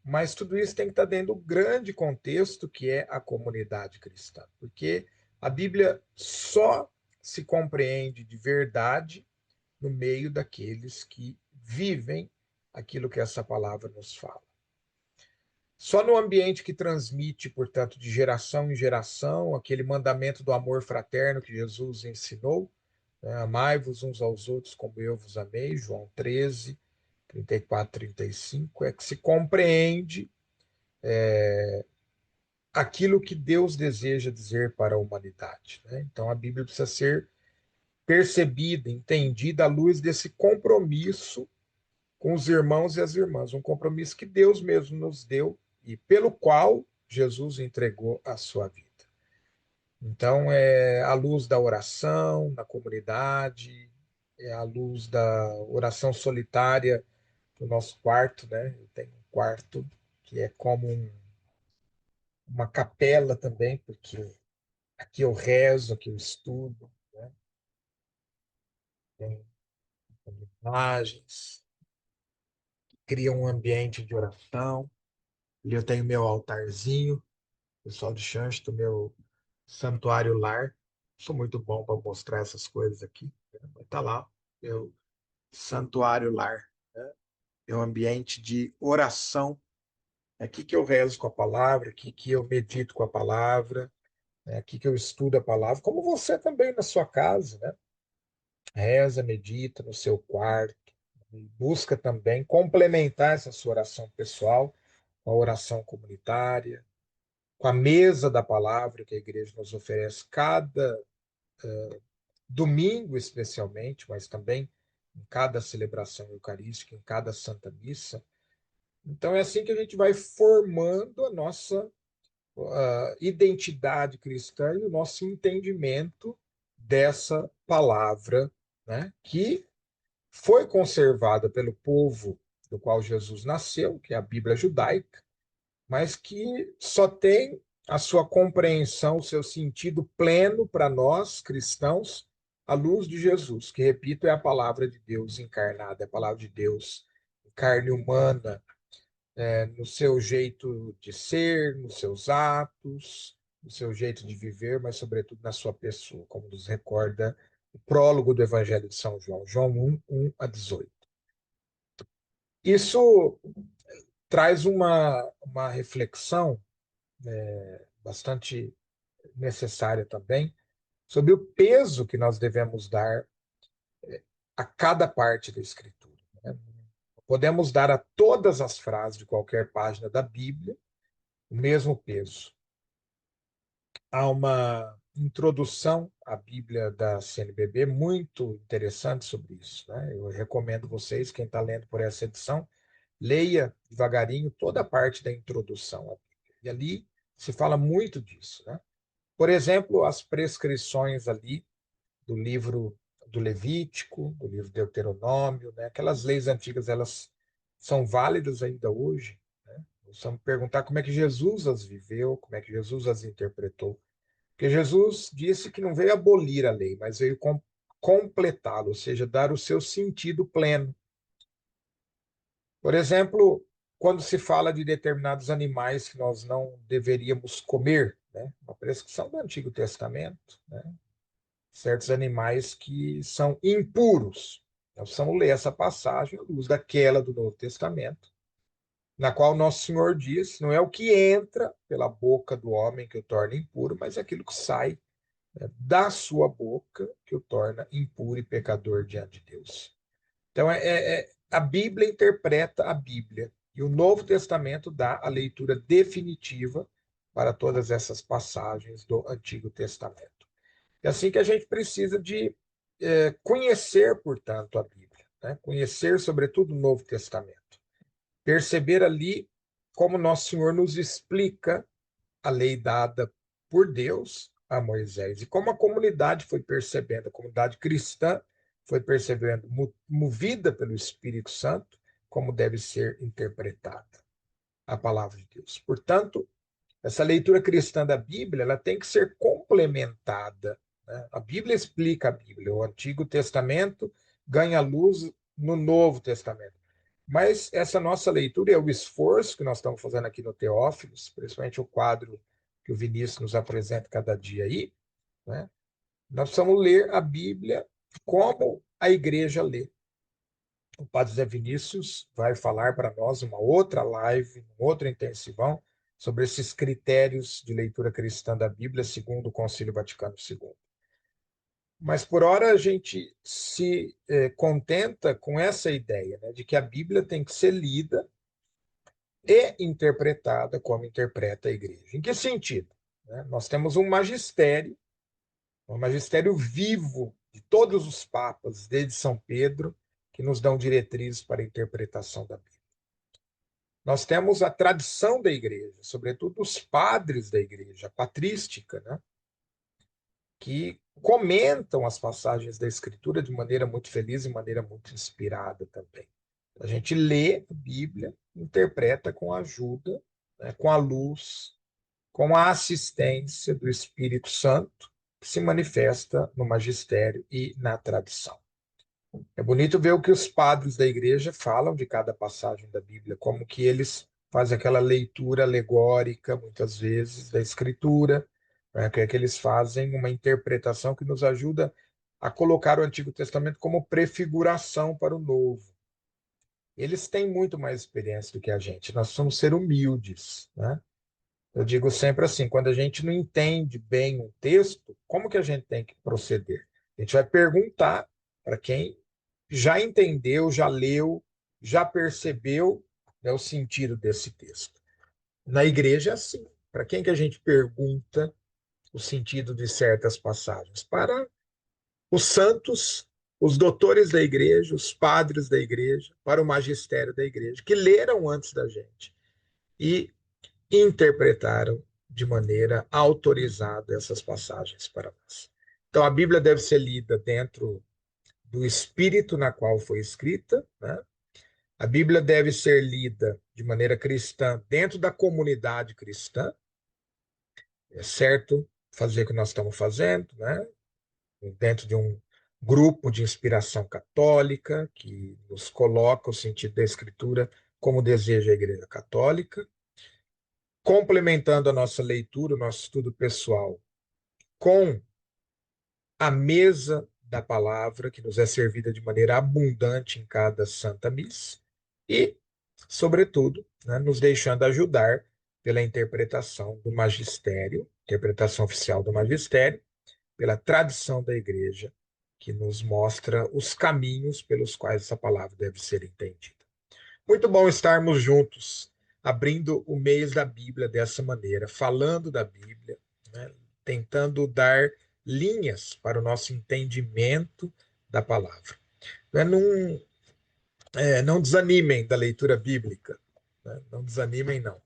Speaker 3: Mas tudo isso tem que estar dentro do grande contexto que é a comunidade cristã, porque a Bíblia só se compreende de verdade no meio daqueles que vivem aquilo que essa palavra nos fala. Só no ambiente que transmite, portanto, de geração em geração, aquele mandamento do amor fraterno que Jesus ensinou, né? Amai-vos uns aos outros como eu vos amei, João 13, 34, 35, é que se compreende aquilo que Deus deseja dizer para a humanidade, né? Então a Bíblia precisa ser percebida, entendida à luz desse compromisso com os irmãos e as irmãs, um compromisso que Deus mesmo nos deu e pelo qual Jesus entregou a sua vida. Então, é a luz da oração na comunidade, é a luz da oração solitária no nosso quarto, né? Eu tenho um quarto que é como uma capela também, porque aqui eu rezo, aqui eu estudo, né? Tem imagens, cria um ambiente de oração. Ali eu tenho meu altarzinho, pessoal de Xanxto, meu santuário lar. Sou muito bom para mostrar essas coisas aqui, né? Mas tá lá, meu santuário lar, né? É um ambiente de oração. É aqui que eu rezo com a palavra, aqui que eu medito com a palavra, é aqui que eu estudo a palavra, como você também na sua casa, né? Reza, medita no seu quarto, busca também complementar essa sua oração pessoal com a oração comunitária, com a mesa da palavra que a igreja nos oferece cada domingo, especialmente, mas também em cada celebração eucarística, em cada Santa Missa. Então, é assim que a gente vai formando a nossa identidade cristã e o nosso entendimento dessa palavra, né, que foi conservada pelo povo do qual Jesus nasceu, que é a Bíblia judaica, mas que só tem a sua compreensão, o seu sentido pleno para nós cristãos, à luz de Jesus, que, repito, é a palavra de Deus encarnada, é a palavra de Deus em carne humana, no seu jeito de ser, nos seus atos, no seu jeito de viver, mas, sobretudo, na sua pessoa, como nos recorda o prólogo do Evangelho de São João, João 1, 1 a 18. Isso traz uma reflexão bastante necessária também sobre o peso que nós devemos dar a cada parte da Escritura, né? Podemos dar a todas as frases de qualquer página da Bíblia o mesmo peso. Há uma introdução à Bíblia da CNBB muito interessante sobre isso, né? Eu recomendo vocês, quem está lendo por essa edição, leia devagarinho toda a parte da introdução à Bíblia. E ali se fala muito disso, né? Por exemplo, as prescrições ali do livro do Levítico, do livro de Deuteronômio, né? Aquelas leis antigas, elas são válidas ainda hoje, né? Vamos perguntar como é que Jesus as viveu, como é que Jesus as interpretou. Porque Jesus disse que não veio abolir a lei, mas veio completá-la, ou seja, dar o seu sentido pleno. Por exemplo, quando se fala de determinados animais que nós não deveríamos comer, né? Uma prescrição do Antigo Testamento, né? Certos animais que são impuros. Nós precisamos ler essa passagem à luz daquela do Novo Testamento, na qual Nosso Senhor diz: não é o que entra pela boca do homem que o torna impuro, mas é aquilo que sai, né, da sua boca que o torna impuro e pecador diante de Deus. Então, a Bíblia interpreta a Bíblia e o Novo Testamento dá a leitura definitiva para todas essas passagens do Antigo Testamento. É assim que a gente precisa de conhecer, portanto, a Bíblia, né? Conhecer, sobretudo, o Novo Testamento. Perceber ali como Nosso Senhor nos explica a lei dada por Deus a Moisés e como a comunidade foi percebendo, a comunidade cristã foi percebendo, movida pelo Espírito Santo, como deve ser interpretada a palavra de Deus. Portanto, essa leitura cristã da Bíblia, ela tem que ser complementada, né? A Bíblia explica a Bíblia, o Antigo Testamento ganha luz no Novo Testamento. Mas essa nossa leitura é o esforço que nós estamos fazendo aqui no Teófilos, principalmente o quadro que o Vinícius nos apresenta cada dia aí, né? Nós precisamos ler a Bíblia como a igreja lê. O Padre Zé Vinícius vai falar para nós uma outra live, um outro intensivão, sobre esses critérios de leitura cristã da Bíblia segundo o Concílio Vaticano II. Mas por hora a gente se contenta com essa ideia, né, de que a Bíblia tem que ser lida e interpretada como interpreta a igreja. Em que sentido? Né? Nós temos um magistério vivo de todos os papas, desde São Pedro, que nos dão diretrizes para a interpretação da Bíblia. Nós temos a tradição da igreja, sobretudo os padres da igreja, a patrística, né? Que comentam as passagens da Escritura de maneira muito feliz e maneira muito inspirada também. A gente lê a Bíblia, interpreta com a ajuda, né, com a luz, com a assistência do Espírito Santo, que se manifesta no magistério e na tradição. É bonito ver o que os padres da igreja falam de cada passagem da Bíblia, como que eles fazem aquela leitura alegórica, muitas vezes, da Escritura, né, que eles fazem uma interpretação que nos ajuda a colocar o Antigo Testamento como prefiguração para o Novo. Eles têm muito mais experiência do que a gente, nós somos ser humildes, né? Eu digo sempre assim, quando a gente não entende bem um texto, como que a gente tem que proceder? A gente vai perguntar para quem já entendeu, já leu, já percebeu, né, o sentido desse texto. Na igreja é assim. Para quem que a gente pergunta o sentido de certas passagens? Para os santos, os doutores da igreja, os padres da igreja, para o magistério da igreja, que leram antes da gente e interpretaram de maneira autorizada essas passagens para nós. Então, a Bíblia deve ser lida dentro do espírito na qual foi escrita, né? A Bíblia deve ser lida de maneira cristã dentro da comunidade cristã. É certo fazer o que nós estamos fazendo, né? Dentro de um grupo de inspiração católica que nos coloca o sentido da Escritura como deseja a Igreja Católica, complementando a nossa leitura, o nosso estudo pessoal com a mesa da palavra, que nos é servida de maneira abundante em cada Santa Missa, e, sobretudo, né, nos deixando ajudar pela interpretação do magistério, interpretação oficial do magistério, pela tradição da Igreja, que nos mostra os caminhos pelos quais essa palavra deve ser entendida. Muito bom estarmos juntos, abrindo o mês da Bíblia dessa maneira, falando da Bíblia, né, tentando dar linhas para o nosso entendimento da palavra. Não, não desanimem da leitura bíblica, né? Não desanimem, não.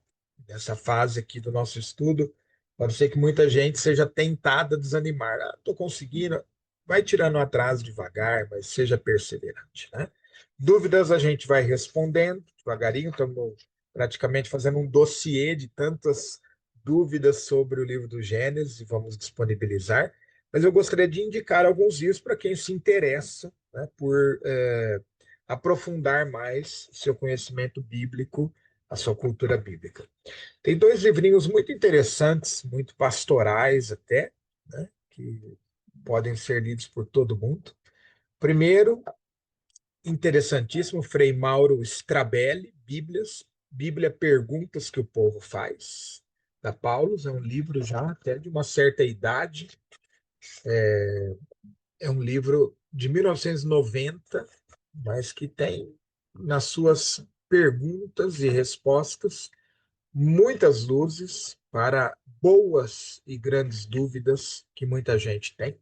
Speaker 3: Nessa fase aqui do nosso estudo, pode ser que muita gente seja tentada a desanimar. Ah, estou conseguindo. Vai tirando o atraso devagar, mas seja perseverante, né? Dúvidas a gente vai respondendo devagarinho, estamos praticamente fazendo um dossiê de tantas dúvidas sobre o livro do Gênesis e vamos disponibilizar. Mas eu gostaria de indicar alguns livros para quem se interessa, né, por aprofundar mais seu conhecimento bíblico, a sua cultura bíblica. Tem dois livrinhos muito interessantes, muito pastorais até, né, que podem ser lidos por todo mundo. Primeiro, interessantíssimo, Frei Mauro Strabelli, Bíblia Perguntas que o Povo Faz, da Paulus, é um livro já até de uma certa idade, é um livro de 1990, mas que tem nas suas perguntas e respostas muitas luzes para boas e grandes dúvidas que muita gente tem.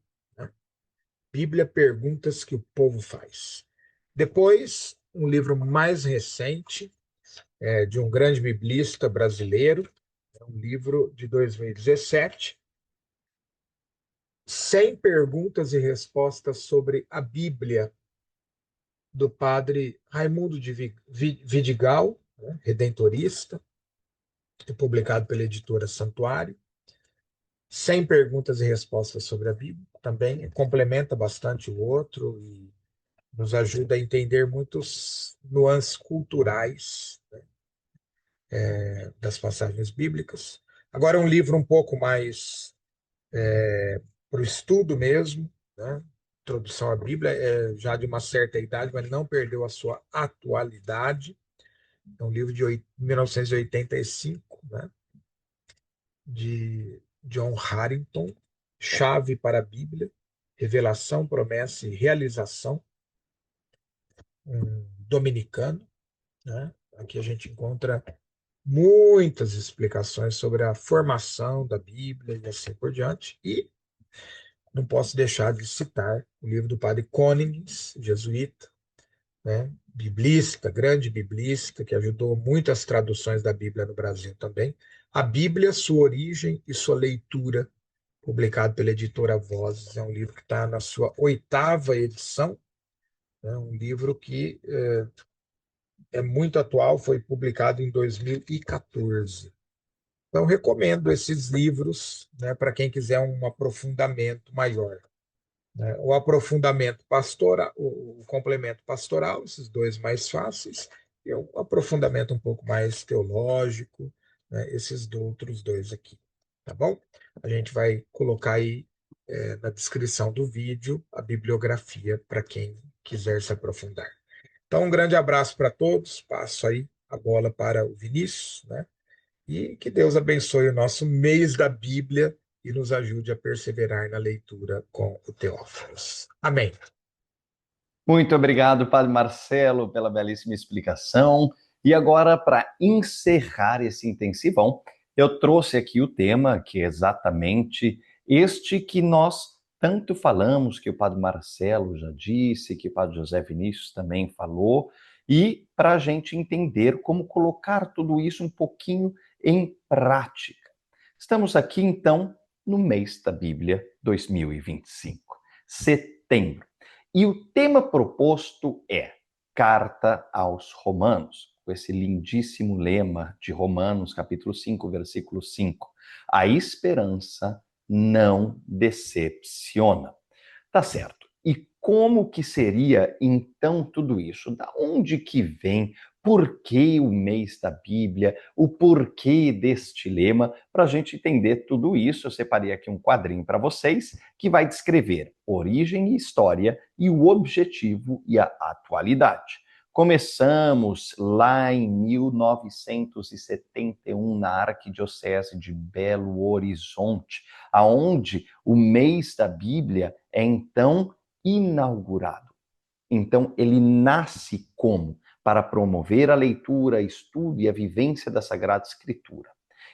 Speaker 3: Bíblia, perguntas que o povo faz. Depois, um livro mais recente, de um grande biblista brasileiro, é um livro de 2017, 100 perguntas e respostas sobre a Bíblia, do padre Raimundo de Vidigal, né, redentorista, publicado pela editora Santuário. 100 perguntas e respostas sobre a Bíblia, também complementa bastante o outro e nos ajuda a entender muitos nuances culturais, né, das passagens bíblicas. Agora, um livro um pouco mais para o estudo mesmo, né? Introdução à Bíblia, já de uma certa idade, mas não perdeu a sua atualidade. É um livro de 1985, né? De John Harrington, Chave para a Bíblia, Revelação, Promessa e Realização, um dominicano, né? Aqui a gente encontra muitas explicações sobre a formação da Bíblia e assim por diante. E não posso deixar de citar o livro do padre Côniges, jesuíta, né? Biblística, grande biblística, que ajudou muitas traduções da Bíblia no Brasil também. A Bíblia, sua origem e sua leitura, publicado pela editora Vozes. É um livro que está na sua 8ª edição, né? Um livro que é muito atual, foi publicado em 2014. Então, recomendo esses livros, né, para quem quiser um aprofundamento maior, né? O aprofundamento pastoral, o complemento pastoral, esses dois mais fáceis, e o aprofundamento um pouco mais teológico, né, esses outros dois aqui, tá bom? A gente vai colocar aí na descrição do vídeo a bibliografia para quem quiser se aprofundar. Então, um grande abraço para todos, passo aí a bola para o Vinícius, né? E que Deus abençoe o nosso mês da Bíblia e nos ajude a perseverar na leitura com o Teófilos. Amém.
Speaker 1: Muito obrigado, Padre Marcelo, pela belíssima explicação. E agora, para encerrar esse intensivão, eu trouxe aqui o tema que é exatamente este que nós tanto falamos, que o Padre Marcelo já disse, que o Padre José Vinícius também falou, e para a gente entender como colocar tudo isso um pouquinho em prática. Estamos aqui, então, no mês da Bíblia 2025, setembro. E o tema proposto é Carta aos Romanos, com esse lindíssimo lema de Romanos, capítulo 5, versículo 5. A esperança não decepciona. Tá certo. E como que seria então tudo isso? Da onde que vem? Por que o mês da Bíblia? O porquê deste lema? Para a gente entender tudo isso, eu separei aqui um quadrinho para vocês que vai descrever origem e história e o objetivo e a atualidade. Começamos lá em 1971 na Arquidiocese de Belo Horizonte, aonde o mês da Bíblia é então inaugurado. Então, ele nasce como? Para promover a leitura, estudo e a vivência da Sagrada Escritura.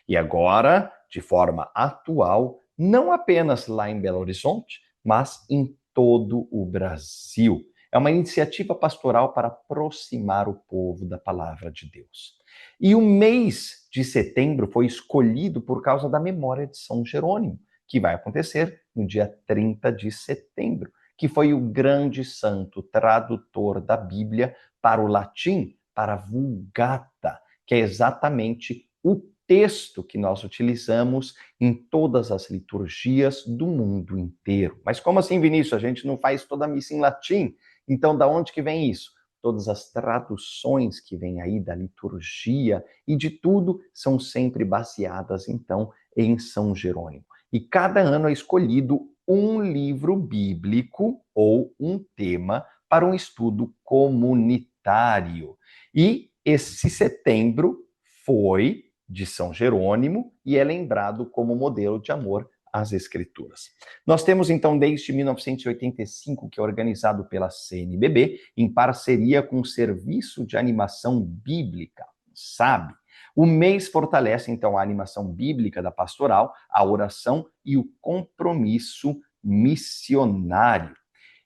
Speaker 1: E agora, de forma atual, não apenas lá em Belo Horizonte, mas em todo o Brasil. É uma iniciativa pastoral para aproximar o povo da palavra de Deus. E o mês de setembro foi escolhido por causa da memória de São Jerônimo, que vai acontecer no dia 30 de setembro, que foi o grande santo tradutor da Bíblia para o latim, para a Vulgata, que é exatamente o texto que nós utilizamos em todas as liturgias do mundo inteiro. Mas como assim, Vinícius? A gente não faz toda a missa em latim? Então, da onde que vem isso? Todas as traduções que vêm aí da liturgia e de tudo são sempre baseadas, então, em São Jerônimo. E cada ano é escolhido um livro bíblico ou um tema para um estudo comunitário. E esse setembro foi de São Jerônimo e é lembrado como modelo de amor às Escrituras. Nós temos, então, desde 1985, que é organizado pela CNBB, em parceria com o Serviço de Animação Bíblica, SAB. O mês fortalece, então, a animação bíblica da pastoral, a oração e o compromisso missionário.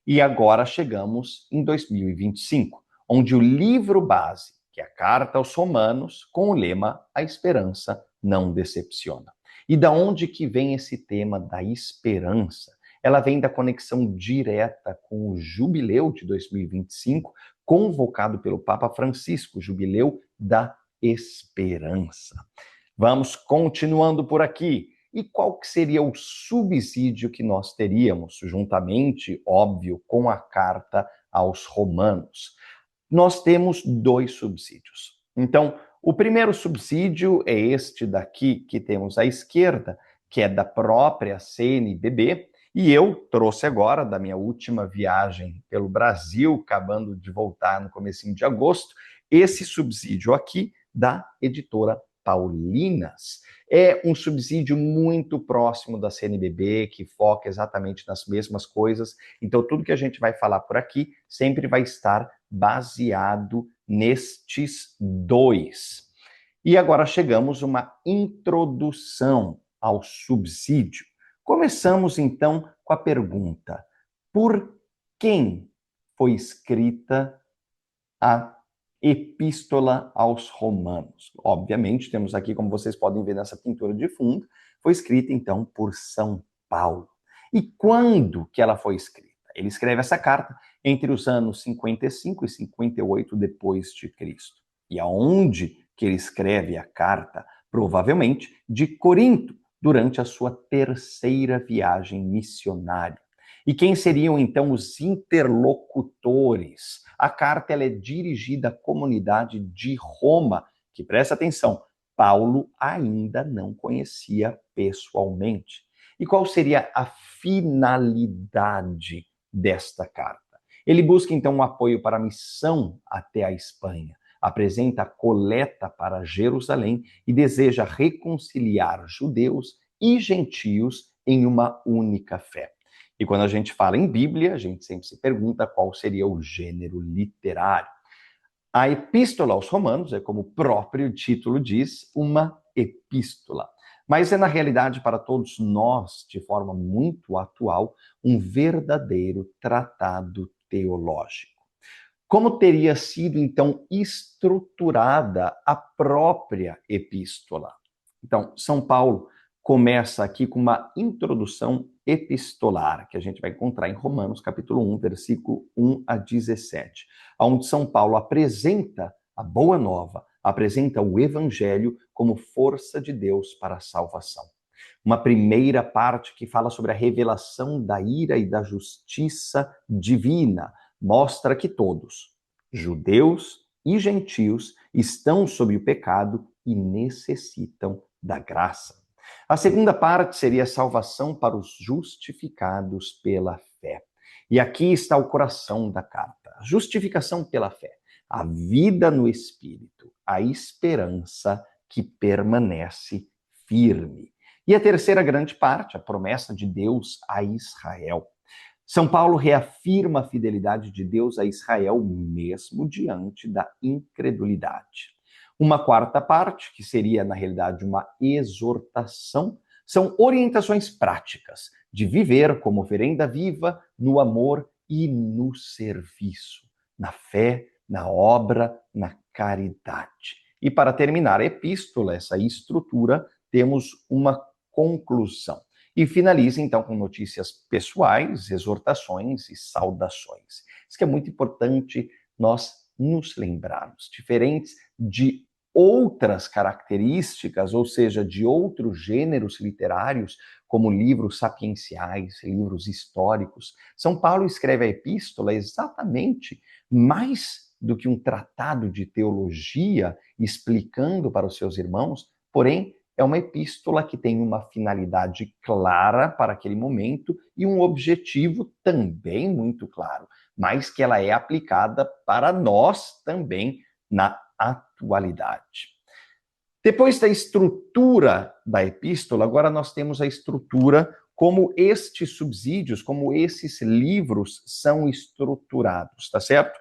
Speaker 1: E agora chegamos em 2025, onde o livro base, que é a Carta aos Romanos, com o lema A Esperança Não Decepciona. E da onde que vem esse tema da esperança? Ela vem da conexão direta com o jubileu de 2025, convocado pelo Papa Francisco, o jubileu da esperança. Vamos continuando por aqui. E qual que seria o subsídio que nós teríamos, juntamente, óbvio, com a carta aos Romanos? Nós temos 2 subsídios. Então, o primeiro subsídio é este daqui que temos à esquerda, que é da própria CNBB, e eu trouxe agora da minha última viagem pelo Brasil, acabando de voltar no comecinho de agosto, esse subsídio aqui da editora Paulinas. É um subsídio muito próximo da CNBB, que foca exatamente nas mesmas coisas. Então, tudo que a gente vai falar por aqui sempre vai estar baseado nestes 2. E agora chegamos a uma introdução ao subsídio. Começamos, então, com a pergunta: por quem foi escrita a Epístola aos Romanos? Obviamente, temos aqui, como vocês podem ver nessa pintura de fundo, foi escrita, então, por São Paulo. E quando que ela foi escrita? Ele escreve essa carta entre os anos 55 e 58 depois de Cristo. E aonde que ele escreve a carta? Provavelmente de Corinto, durante a sua 3ª viagem missionária. E quem seriam, então, os interlocutores? A carta ela é dirigida à comunidade de Roma, que, presta atenção, Paulo ainda não conhecia pessoalmente. E qual seria a finalidade desta carta? Ele busca, então, um apoio para a missão até a Espanha, apresenta a coleta para Jerusalém e deseja reconciliar judeus e gentios em uma única fé. E quando a gente fala em Bíblia, a gente sempre se pergunta qual seria o gênero literário. A Epístola aos Romanos é, como o próprio título diz, uma epístola. Mas é, na realidade, para todos nós, de forma muito atual, um verdadeiro tratado teológico. Como teria sido, então, estruturada a própria epístola? Então, São Paulo começa aqui com uma introdução epistolar, que a gente vai encontrar em Romanos, capítulo 1, versículo 1 a 17, onde São Paulo apresenta a boa nova, apresenta o evangelho como força de Deus para a salvação. Uma primeira parte que fala sobre a revelação da ira e da justiça divina, mostra que todos, judeus e gentios, estão sob o pecado e necessitam da graça. A segunda parte seria a salvação para os justificados pela fé. E aqui está o coração da carta. A justificação pela fé, a vida no Espírito, a esperança que permanece firme. E a terceira grande parte, a promessa de Deus a Israel. São Paulo reafirma a fidelidade de Deus a Israel mesmo diante da incredulidade. Uma quarta parte, que seria, na realidade, uma exortação, são orientações práticas de viver como oferenda viva no amor e no serviço, na fé, na obra, na caridade. E para terminar a epístola, essa estrutura, temos uma conclusão. E finaliza, então, com notícias pessoais, exortações e saudações. Isso que é muito importante nós nos lembrarmos. Diferentes de outras características, ou seja, de outros gêneros literários, como livros sapienciais, livros históricos, São Paulo escreve a epístola exatamente mais do que um tratado de teologia explicando para os seus irmãos, porém, é uma epístola que tem uma finalidade clara para aquele momento e um objetivo também muito claro, mas que ela é aplicada para nós também na atualidade. Depois da estrutura da epístola, agora nós temos a estrutura como estes subsídios, como esses livros são estruturados, tá certo?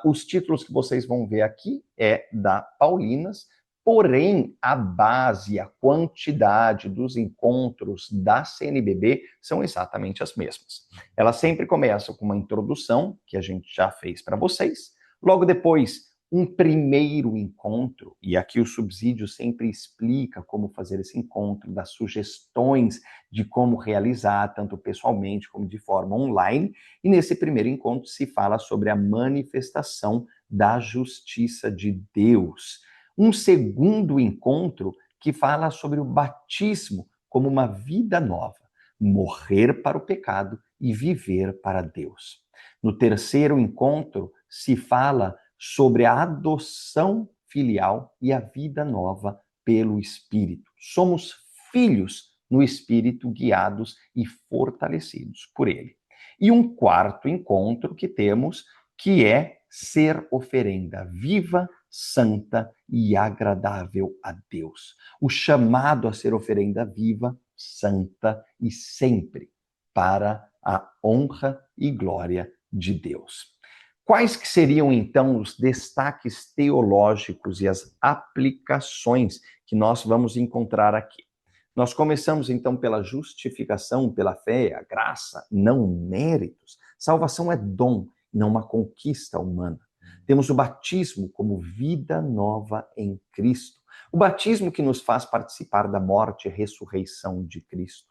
Speaker 1: Os títulos que vocês vão ver aqui é da Paulinas, Porém, a base, a quantidade dos encontros da CNBB são exatamente as mesmas. Elas sempre começam com uma introdução, que a gente já fez para vocês. Logo depois, um primeiro encontro, e aqui o subsídio sempre explica como fazer esse encontro, dá sugestões de como realizar, tanto pessoalmente como de forma online. E nesse primeiro encontro se fala sobre a manifestação da justiça de Deus. Um segundo encontro que fala sobre o batismo como uma vida nova, morrer para o pecado e viver para Deus. No terceiro encontro se fala sobre a adoção filial e a vida nova pelo Espírito. Somos filhos no Espírito, guiados e fortalecidos por Ele. E um quarto encontro que temos, que é ser oferenda viva, santa e agradável a Deus. O chamado a ser oferenda viva, santa e sempre para a honra e glória de Deus. Quais que seriam, então, os destaques teológicos e as aplicações que nós vamos encontrar aqui? Nós começamos, então, pela justificação, pela fé, a graça, não méritos. Salvação é dom, não uma conquista humana. Temos o batismo como vida nova em Cristo. O batismo que nos faz participar da morte e ressurreição de Cristo.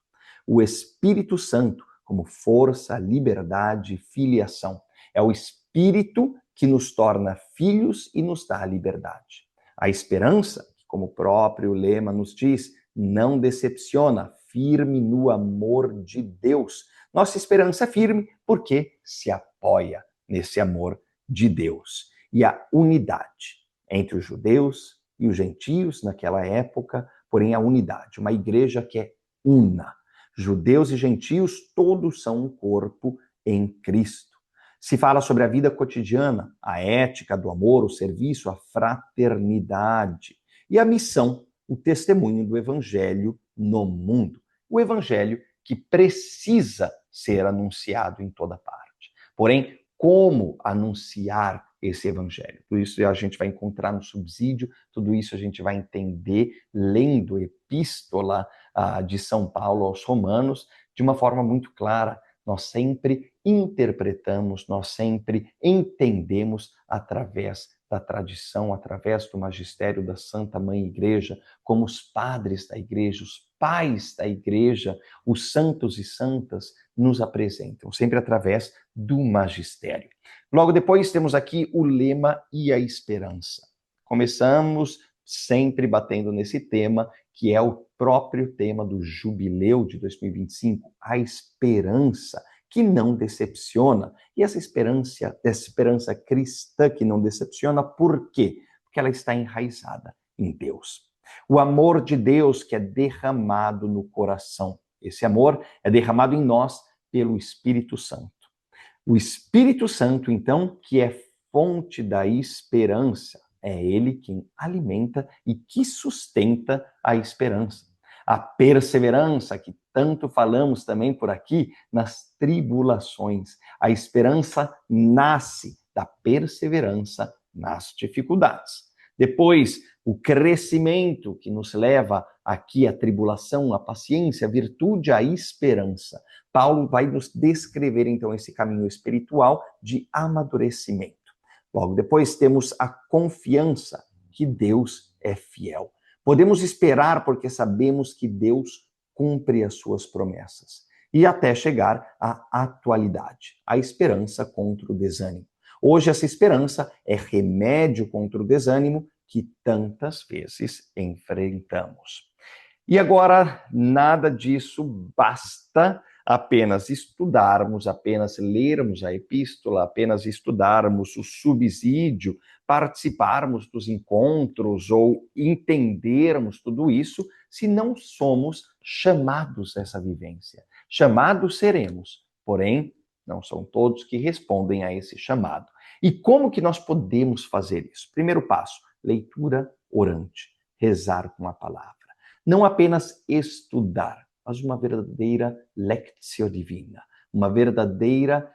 Speaker 1: O Espírito Santo como força, liberdade e filiação. É o Espírito que nos torna filhos e nos dá a liberdade. A esperança, que como o próprio lema nos diz, não decepciona, firme no amor de Deus. Nossa esperança é firme porque se apoia nesse amor de Deus. E a unidade entre os judeus e os gentios naquela época, porém a unidade, uma igreja que é una. Judeus e gentios, todos são um corpo em Cristo. Se fala sobre a vida cotidiana, a ética do amor, o serviço, a fraternidade e a missão, o testemunho do evangelho no mundo. O evangelho que precisa ser anunciado em toda parte. Porém, como anunciar esse evangelho? Tudo isso a gente vai encontrar no subsídio, tudo isso a gente vai entender lendo a epístola de São Paulo aos Romanos de uma forma muito clara. Nós sempre interpretamos, nós sempre entendemos através da tradição, através do magistério da Santa Mãe Igreja, como os padres da Igreja, os pais da Igreja, os santos e santas nos apresentam, sempre através do magistério. Logo depois temos aqui o lema e a esperança. Começamos sempre batendo nesse tema, que é o próprio tema do jubileu de 2025, a esperança que não decepciona. E essa esperança cristã que não decepciona, por quê? Porque ela está enraizada em Deus. O amor de Deus que é derramado no coração. Esse amor é derramado em nós pelo Espírito Santo. O Espírito Santo, então, que é fonte da esperança, é ele quem alimenta e que sustenta a esperança. A perseverança, que tanto falamos também por aqui, nas tribulações. A esperança nasce da perseverança nas dificuldades. Depois, o crescimento que nos leva aqui à tribulação, à paciência, à virtude, à esperança. Paulo vai nos descrever, então, esse caminho espiritual de amadurecimento. Logo depois temos a confiança que Deus é fiel. Podemos esperar porque sabemos que Deus cumpre as suas promessas. E até chegar à atualidade, a esperança contra o desânimo. Hoje essa esperança é remédio contra o desânimo que tantas vezes enfrentamos. E agora, nada disso basta apenas estudarmos, apenas lermos a epístola, apenas estudarmos o subsídio, participarmos dos encontros ou entendermos tudo isso, se não somos chamados a essa vivência. Chamados seremos, porém, não são todos que respondem a esse chamado. E como que nós podemos fazer isso? Primeiro passo, leitura orante, rezar com a palavra. Não apenas estudar, mas uma verdadeira lectio divina, uma verdadeira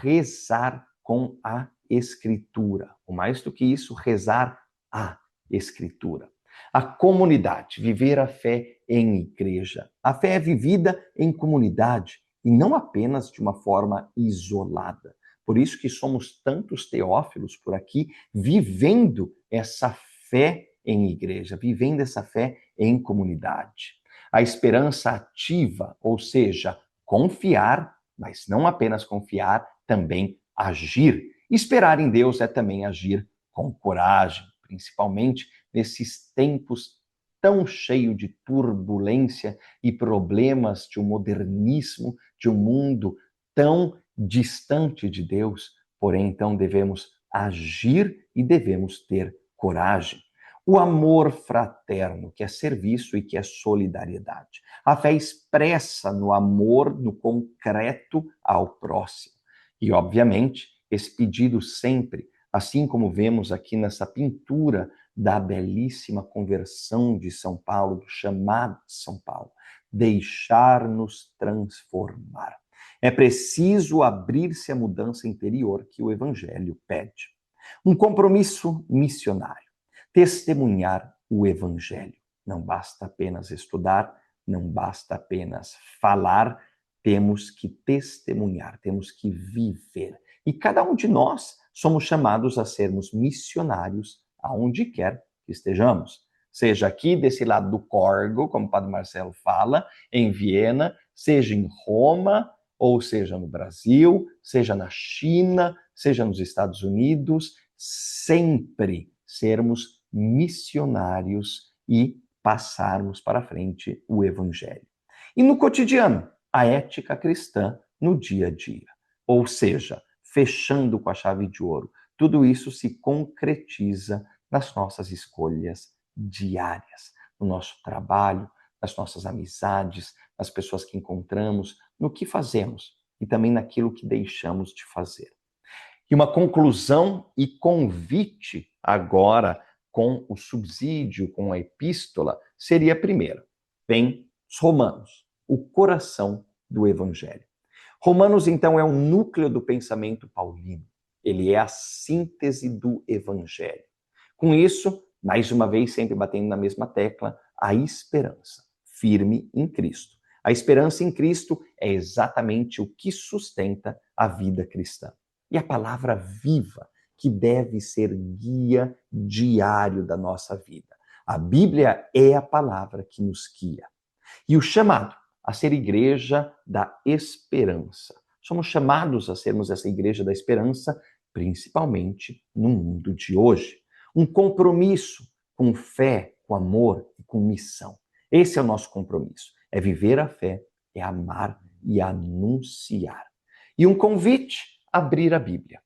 Speaker 1: rezar com a Escritura. Ou mais do que isso, rezar a Escritura. A comunidade, viver a fé em igreja. A fé é vivida em comunidade e não apenas de uma forma isolada. Por isso que somos tantos teófilos por aqui vivendo essa fé em igreja, vivendo essa fé em comunidade. A esperança ativa, ou seja, confiar, mas não apenas confiar, também agir. Esperar em Deus é também agir com coragem, principalmente nesses tempos tão cheios de turbulência e problemas de um modernismo, de um mundo tão distante de Deus. Porém, então devemos agir e devemos ter coragem. O amor fraterno, que é serviço e que é solidariedade. A fé expressa no amor, no concreto ao próximo. E, obviamente, esse pedido sempre, assim como vemos aqui nessa pintura da belíssima conversão de São Paulo, do chamado de São Paulo, deixar-nos transformar. É preciso abrir-se à mudança interior que o Evangelho pede. Um compromisso missionário. Testemunhar o Evangelho. Não basta apenas estudar, não basta apenas falar, temos que testemunhar, temos que viver. E cada um de nós somos chamados a sermos missionários aonde quer que estejamos. Seja aqui desse lado do Córrego, como o Padre Marcelo fala, em Viena, seja em Roma, ou seja no Brasil, seja na China, seja nos Estados Unidos, sempre sermos missionários e passarmos para frente o Evangelho. E no cotidiano, a ética cristã no dia a dia. Ou seja, fechando com a chave de ouro, tudo isso se concretiza nas nossas escolhas diárias, no nosso trabalho, nas nossas amizades, nas pessoas que encontramos, no que fazemos e também naquilo que deixamos de fazer. E uma conclusão e convite agora com o subsídio, com a epístola, seria a primeira. Vem os Romanos, o coração do Evangelho. Romanos, então, é o núcleo do pensamento paulino. Ele é a síntese do Evangelho. Com isso, mais uma vez, sempre batendo na mesma tecla, a esperança firme em Cristo. A esperança em Cristo é exatamente o que sustenta a vida cristã. E a palavra viva, que deve ser guia diário da nossa vida. A Bíblia é a palavra que nos guia. E o chamado a ser igreja da esperança. Somos chamados a sermos essa igreja da esperança, principalmente no mundo de hoje. Um compromisso com fé, com amor e com missão. Esse é o nosso compromisso. É viver a fé, é amar e anunciar. E um convite, abrir a Bíblia,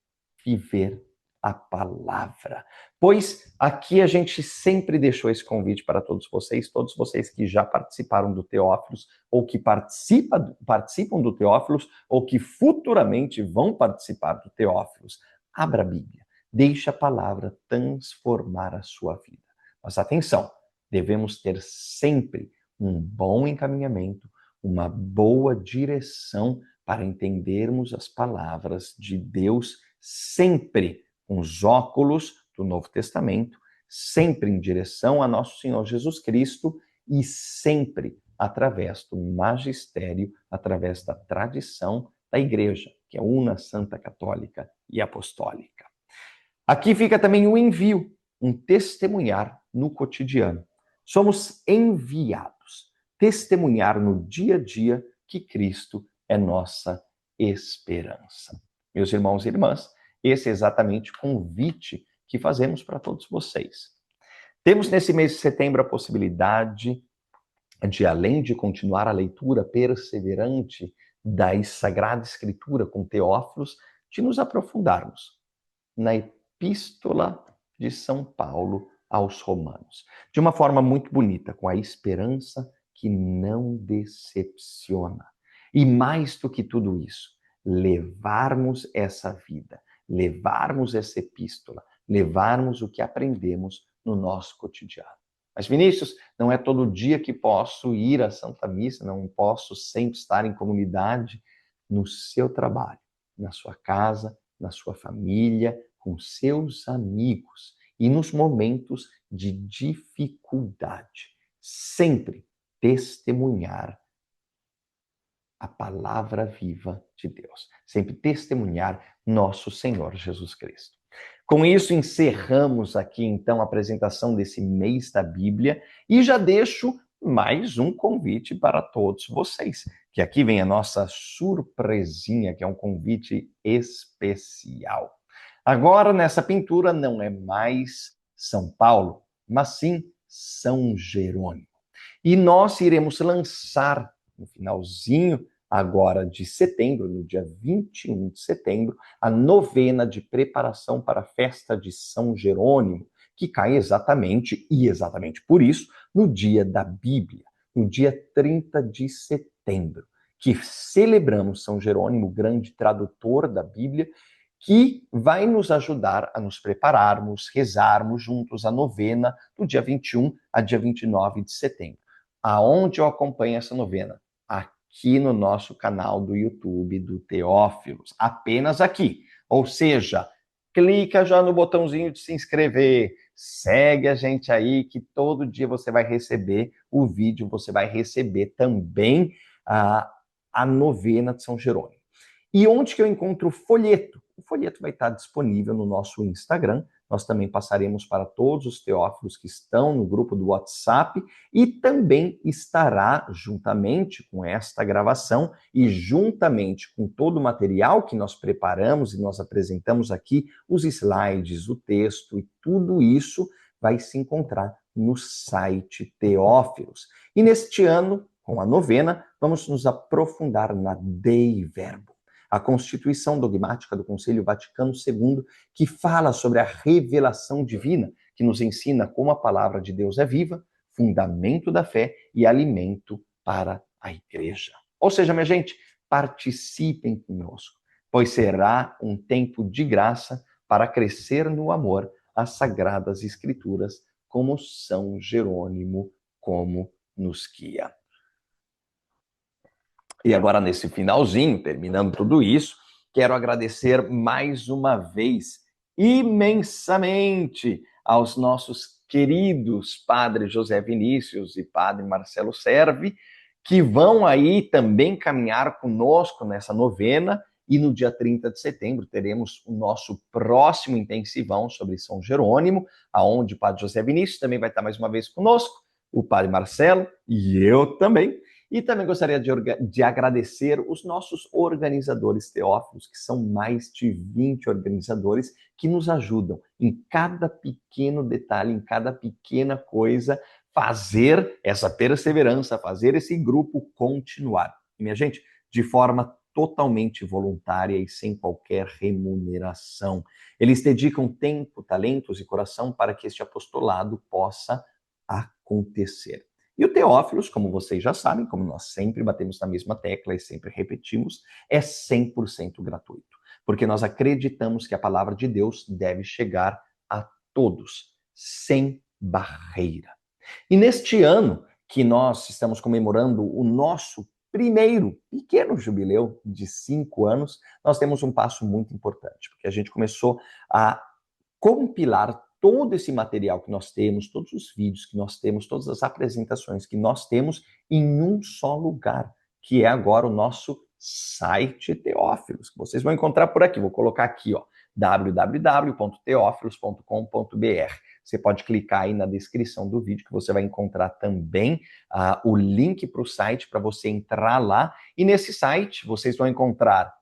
Speaker 1: viver a palavra. Pois aqui a gente sempre deixou esse convite para todos vocês que já participaram do Teófilos, ou que participam do Teófilos, ou que futuramente vão participar do Teófilos. Abra a Bíblia, deixe a palavra transformar a sua vida. Mas atenção, devemos ter sempre um bom encaminhamento, uma boa direção para entendermos as palavras de Deus sempre com os óculos do Novo Testamento, sempre em direção a nosso Senhor Jesus Cristo e sempre através do magistério, através da tradição da Igreja, que é una, santa, católica e apostólica. Aqui fica também o envio, um testemunhar no cotidiano. Somos enviados, testemunhar no dia a dia que Cristo é nossa esperança. Meus irmãos e irmãs, esse é exatamente o convite que fazemos para todos vocês. Temos nesse mês de setembro a possibilidade de, além de continuar a leitura perseverante da Sagrada Escritura com Teófilos, de nos aprofundarmos na Epístola de São Paulo aos Romanos, de uma forma muito bonita, com a esperança que não decepciona. E mais do que tudo isso, levarmos essa vida, levarmos essa epístola, levarmos o que aprendemos no nosso cotidiano. Mas, Vinícius, não é todo dia que posso ir à Santa Missa, não posso sempre estar em comunidade. No seu trabalho, na sua casa, na sua família, com seus amigos. e nos momentos de dificuldade. Sempre testemunhar a palavra viva de Deus. Sempre testemunhar nosso Senhor Jesus Cristo. Com isso, encerramos aqui, então, a apresentação desse mês da Bíblia e já deixo mais um convite para todos vocês, que aqui vem a nossa surpresinha, que é um convite especial. Agora, nessa pintura, não é mais São Paulo, mas sim São Jerônimo. E nós iremos lançar, no finalzinho agora de setembro, no dia 21 de setembro, a novena de preparação para a festa de São Jerônimo, que cai exatamente, e exatamente por isso, no dia da Bíblia, no dia 30 de setembro, que celebramos São Jerônimo, grande tradutor da Bíblia, que vai nos ajudar a nos prepararmos, rezarmos juntos a novena do dia 21 a dia 29 de setembro. Aonde eu acompanho essa novena? Aqui no nosso canal do YouTube do Teófilos, apenas aqui. Ou seja, clica já no botãozinho de se inscrever, segue a gente aí que todo dia você vai receber o vídeo, você vai receber também a novena de São Jerônimo. E onde que eu encontro o folheto? O folheto vai estar disponível no nosso Instagram. Nós também passaremos para todos os teófilos que estão no grupo do WhatsApp e também estará, juntamente com esta gravação e juntamente com todo o material que nós preparamos e nós apresentamos aqui, os slides, o texto e tudo isso vai se encontrar no site Teófilos. E neste ano, com a novena, vamos nos aprofundar na Dei Verbo, a Constituição Dogmática do Concílio Vaticano II, que fala sobre a revelação divina, que nos ensina como a palavra de Deus é viva, fundamento da fé e alimento para a igreja. Ou seja, minha gente, participem conosco, pois será um tempo de graça para crescer no amor às Sagradas Escrituras, como São Jerônimo, como nos guia. E agora, nesse finalzinho, terminando tudo isso, quero agradecer mais uma vez, imensamente, aos nossos queridos Padre José Vinícius e Padre Marcelo Servi, que vão aí também caminhar conosco nessa novena, e no dia 30 de setembro teremos o nosso próximo intensivão sobre São Jerônimo, aonde o Padre José Vinícius também vai estar mais uma vez conosco, o Padre Marcelo e eu também. E também gostaria de agradecer os nossos organizadores teófilos, que são mais de 20 organizadores que nos ajudam em cada pequeno detalhe, em cada pequena coisa, fazer essa perseverança, fazer esse grupo continuar. E, minha gente, de forma totalmente voluntária e sem qualquer remuneração. Eles dedicam tempo, talentos e coração para que este apostolado possa acontecer. E o Teófilos, como vocês já sabem, como nós sempre batemos na mesma tecla e sempre repetimos, é 100% gratuito. Porque nós acreditamos que a palavra de Deus deve chegar a todos, sem barreira. E neste ano que nós estamos comemorando o nosso primeiro pequeno jubileu de 5 anos, nós temos um passo muito importante, porque a gente começou a compilar todo esse material que nós temos, todos os vídeos que nós temos, todas as apresentações que nós temos em um só lugar, que é agora o nosso site Teófilos, que vocês vão encontrar por aqui. Vou colocar aqui, ó, www.teofilos.com.br. Você pode clicar aí na descrição do vídeo que você vai encontrar também o link para o site para você entrar lá. E nesse site vocês vão encontrar,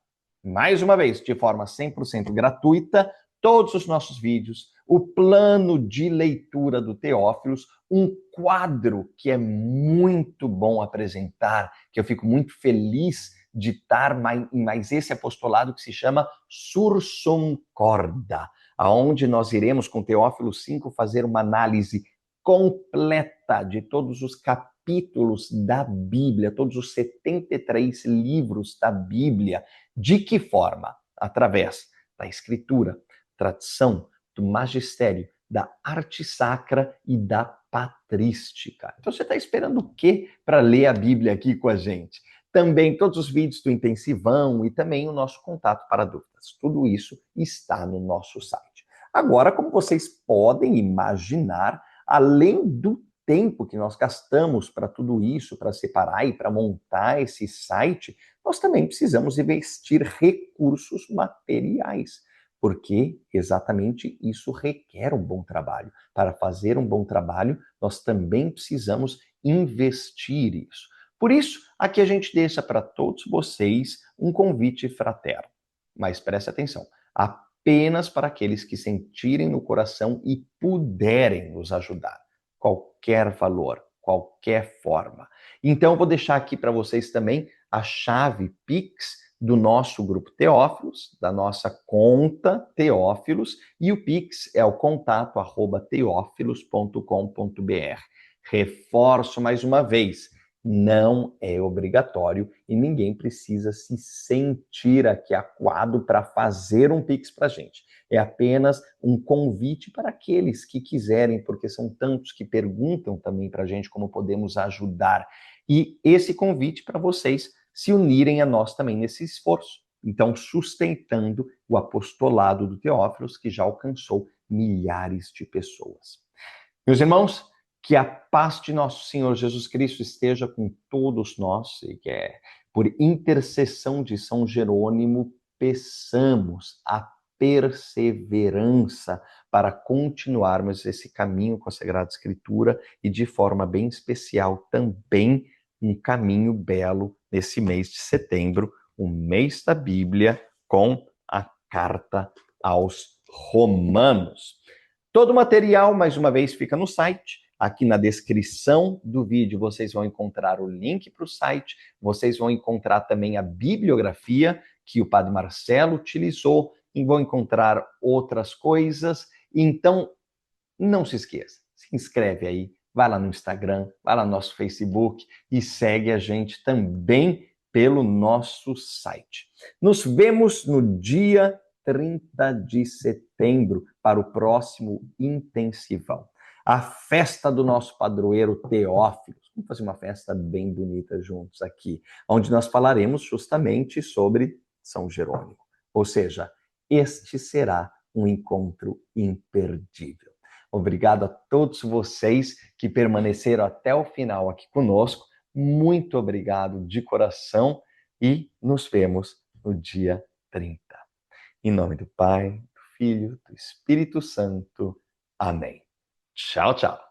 Speaker 1: mais uma vez, de forma 100% gratuita, todos os nossos vídeos, o plano de leitura do Teófilos, um quadro que é muito bom apresentar, que eu fico muito feliz de estar em mais esse apostolado que se chama Sursum Corda, aonde nós iremos com Teófilo 5 fazer uma análise completa de todos os capítulos da Bíblia, todos os 73 livros da Bíblia. De que forma? Através da escritura, tradição, do magistério, da arte sacra e da patrística. Então você está esperando o quê para ler a Bíblia aqui com a gente? Também todos os vídeos do intensivão e também o nosso contato para dúvidas. Tudo isso está no nosso site. Agora, como vocês podem imaginar, além do tempo que nós gastamos para tudo isso, para separar e para montar esse site, nós também precisamos investir recursos materiais, porque exatamente isso requer um bom trabalho. Para fazer um bom trabalho, nós também precisamos investir isso. Por isso, aqui a gente deixa para todos vocês um convite fraterno. Mas preste atenção, apenas para aqueles que sentirem no coração e puderem nos ajudar. Qualquer valor, qualquer forma. Então, eu vou deixar aqui para vocês também a chave Pix do nosso grupo Teófilos, da nossa conta Teófilos, e o Pix é o contato@teófilos.com.br. Reforço mais uma vez, não é obrigatório e ninguém precisa se sentir aqui acuado para fazer um Pix para a gente. É apenas um convite para aqueles que quiserem, porque são tantos que perguntam também para a gente como podemos ajudar. E esse convite para vocês se unirem a nós também nesse esforço. Então, sustentando o apostolado do Teófilos, que já alcançou milhares de pessoas. Meus irmãos, que a paz de nosso Senhor Jesus Cristo esteja com todos nós e que por intercessão de São Jerônimo, peçamos a perseverança para continuarmos esse caminho com a Sagrada Escritura e de forma bem especial também um caminho belo nesse mês de setembro, o mês da Bíblia com a carta aos Romanos. Todo o material, mais uma vez, fica no site. Aqui na descrição do vídeo vocês vão encontrar o link para o site, vocês vão encontrar também a bibliografia que o Padre Marcelo utilizou e vão encontrar outras coisas. Então, não se esqueça, se inscreve aí, vai lá no Instagram, vai lá no nosso Facebook e segue a gente também pelo nosso site. Nos vemos no dia 30 de setembro para o próximo intensivão. A festa do nosso padroeiro Teófilo. Vamos fazer uma festa bem bonita juntos aqui, onde nós falaremos justamente sobre São Jerônimo. Ou seja, este será um encontro imperdível. Obrigado a todos vocês que permaneceram até o final aqui conosco. Muito obrigado de coração e nos vemos no dia 30. Em nome do Pai, do Filho, do Espírito Santo. Amém. Tchau, tchau.